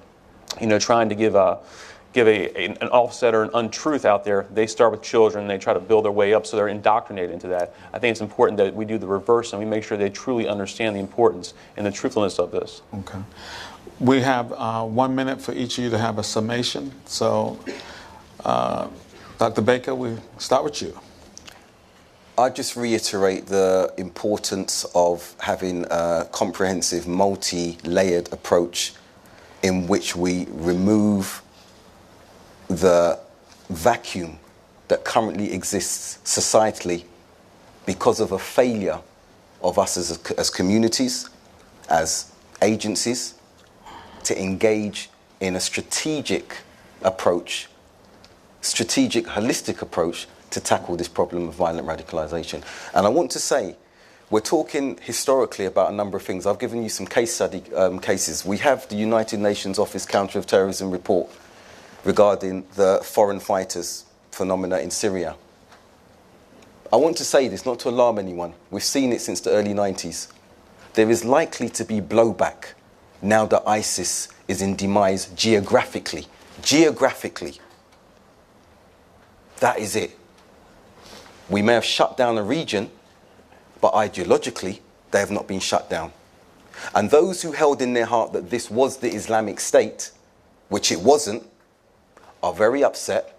trying to give an offset or an untruth out there. They start with children, they try to build their way up, so they're indoctrinated into that. I think it's important that we do the reverse and we make sure they truly understand the importance and the truthfulness of this. Okay. We have 1 minute for each of you to have a summation. So, Dr. Baker, we start with you. I just reiterate the importance of having a comprehensive, multi-layered approach in which we remove the vacuum that currently exists societally because of a failure of us as communities, as agencies, to engage in a strategic approach, holistic approach to tackle this problem of violent radicalization. And I want to say, we're talking historically about a number of things. I've given you some case study cases. We have the United Nations Office Counter of Terrorism report regarding the foreign fighters phenomena in Syria. I want to say this, not to alarm anyone. We've seen it since the early 90s. There is likely to be blowback now that ISIS is in demise geographically. Geographically. That is it. We may have shut down a region, but ideologically, they have not been shut down. And those who held in their heart that this was the Islamic State, which it wasn't, are very upset,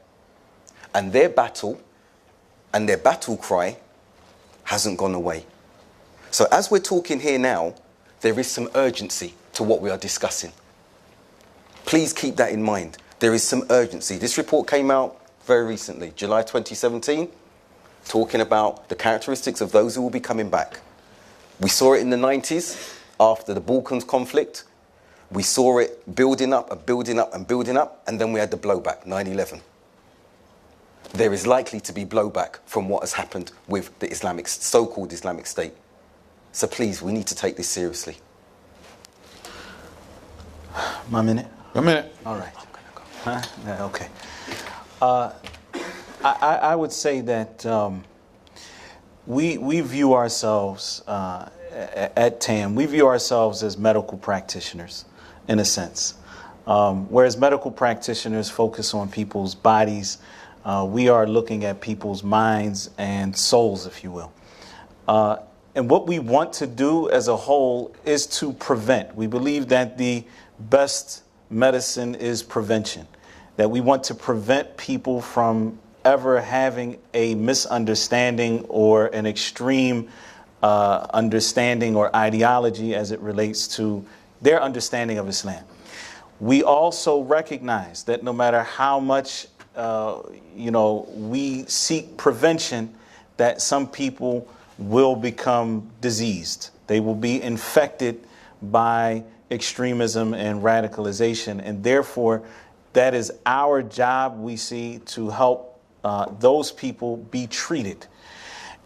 and their battle and their battle cry hasn't gone away. So as we're talking here now, there is some urgency to what we are discussing. Please keep that in mind. There is some urgency. This report came out very recently, July 2017, talking about the characteristics of those who will be coming back. We saw it in the 90s after the Balkans conflict. We saw it building up and building up and building up, and then we had the blowback, 9/11. There is likely to be blowback from what has happened with the so-called Islamic State. So please, we need to take this seriously. My minute? A minute. All right. Huh? Yeah, okay. I would say that we view ourselves at TAM, we view ourselves as medical practitioners, in a sense. Whereas medical practitioners focus on people's bodies, we are looking at people's minds and souls, if you will. And what we want to do as a whole is to prevent. We believe that the best medicine is prevention, that we want to prevent people from ever having a misunderstanding or an extreme understanding or ideology as it relates to their understanding of Islam. We also recognize that no matter how much we seek prevention, that some people will become diseased. They will be infected by extremism and radicalization, and therefore that is our job, we see, to help those people be treated.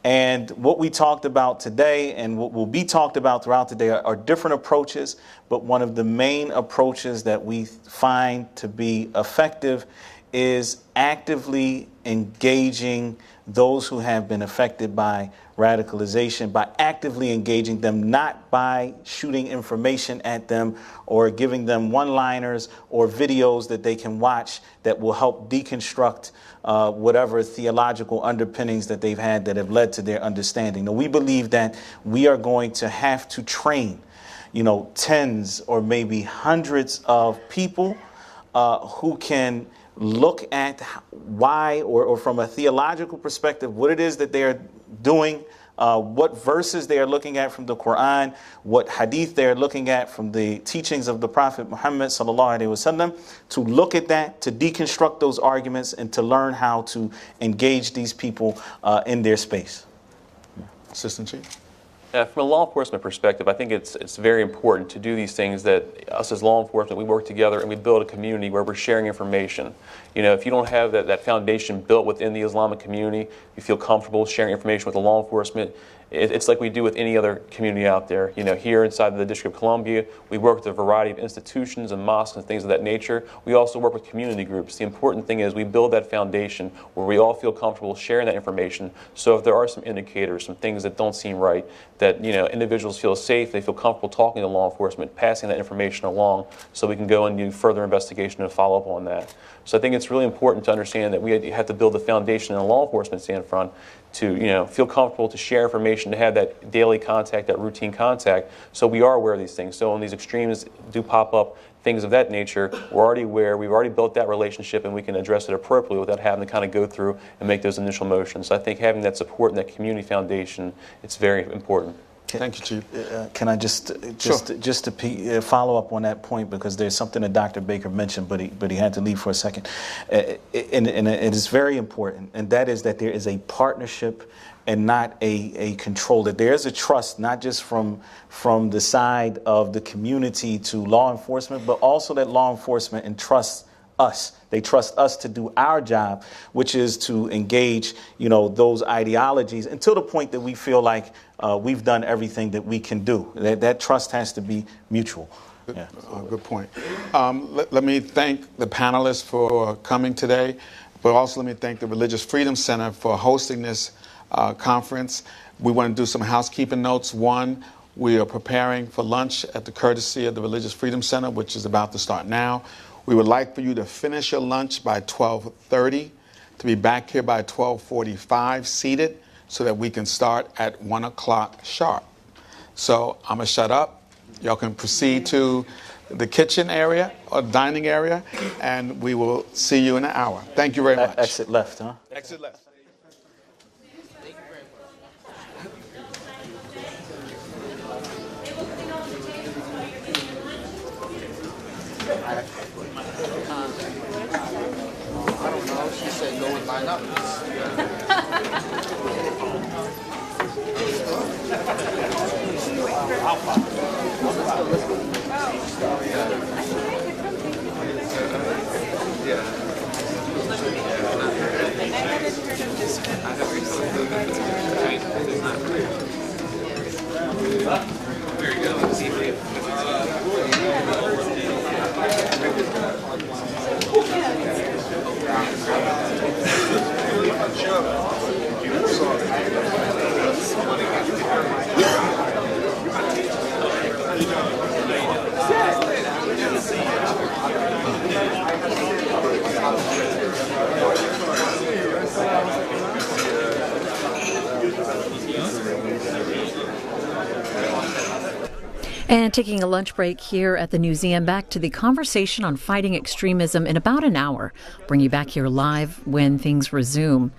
And what we talked about today and what will be talked about throughout the day are different approaches, but one of the main approaches that we find to be effective is actively engaging those who have been affected by radicalization, by actively engaging them, not by shooting information at them or giving them one-liners or videos that they can watch that will help deconstruct whatever theological underpinnings that they've had that have led to their understanding. Now, we believe that we are going to have to train tens or maybe hundreds of people who can look at why, or from a theological perspective, what it is that they're doing, what verses they are looking at from the Quran, what hadith they are looking at from the teachings of the Prophet Muhammad sallallahu alaihi wasallam, to look at that, to deconstruct those arguments, and to learn how to engage these people in their space. Assistant Chief. From a law enforcement perspective, I think it's very important to do these things that us as law enforcement, we work together and we build a community where we're sharing information. If you don't have that foundation built within the Islamic community, you feel comfortable sharing information with the law enforcement, it's like we do with any other community out there. Here inside the District of Columbia, we work with a variety of institutions and mosques and things of that nature. We also work with community groups. The important thing is we build that foundation where we all feel comfortable sharing that information. So if there are some indicators, some things that don't seem right, that individuals feel safe, they feel comfortable talking to law enforcement, passing that information along, so we can go and do further investigation and follow up on that. So I think it's really important to understand that we have to build the foundation in a law enforcement standpoint to feel comfortable to share information, to have that daily contact, that routine contact, so we are aware of these things. So when these extremes do pop up, things of that nature, we're already aware, we've already built that relationship, and we can address it appropriately without having to kind of go through and make those initial motions. So I think having that support and that community foundation, it's very important. Thank you, Chief. Can I just to follow up on that point, because there's something that Dr. Baker mentioned, but he had to leave for a second, and it is very important, and that is that there is a partnership and not a control. That there is a trust, not just from the side of the community to law enforcement, but also that law enforcement entrusts us. They trust us to do our job, which is to engage, those ideologies until the point that we feel like we've done everything that we can do. That trust has to be mutual. Yeah. Good point. Let me thank the panelists for coming today, but also let me thank the Religious Freedom Center for hosting this conference. We want to do some housekeeping notes. One, we are preparing for lunch at the courtesy of the Religious Freedom Center, which is about to start now. We would like for you to finish your lunch by 12:30, to be back here by 12:45 seated, so that we can start at 1 o'clock sharp. So I'm going to shut up. Y'all can proceed to the kitchen area or dining area, and we will see you in an hour. Thank you very much. Exit left, huh? Exit left. I don't know. She said go and line up. Very good. And taking a lunch break here at the Newseum, back to the conversation on fighting extremism in about an hour. Bring you back here live when things resume.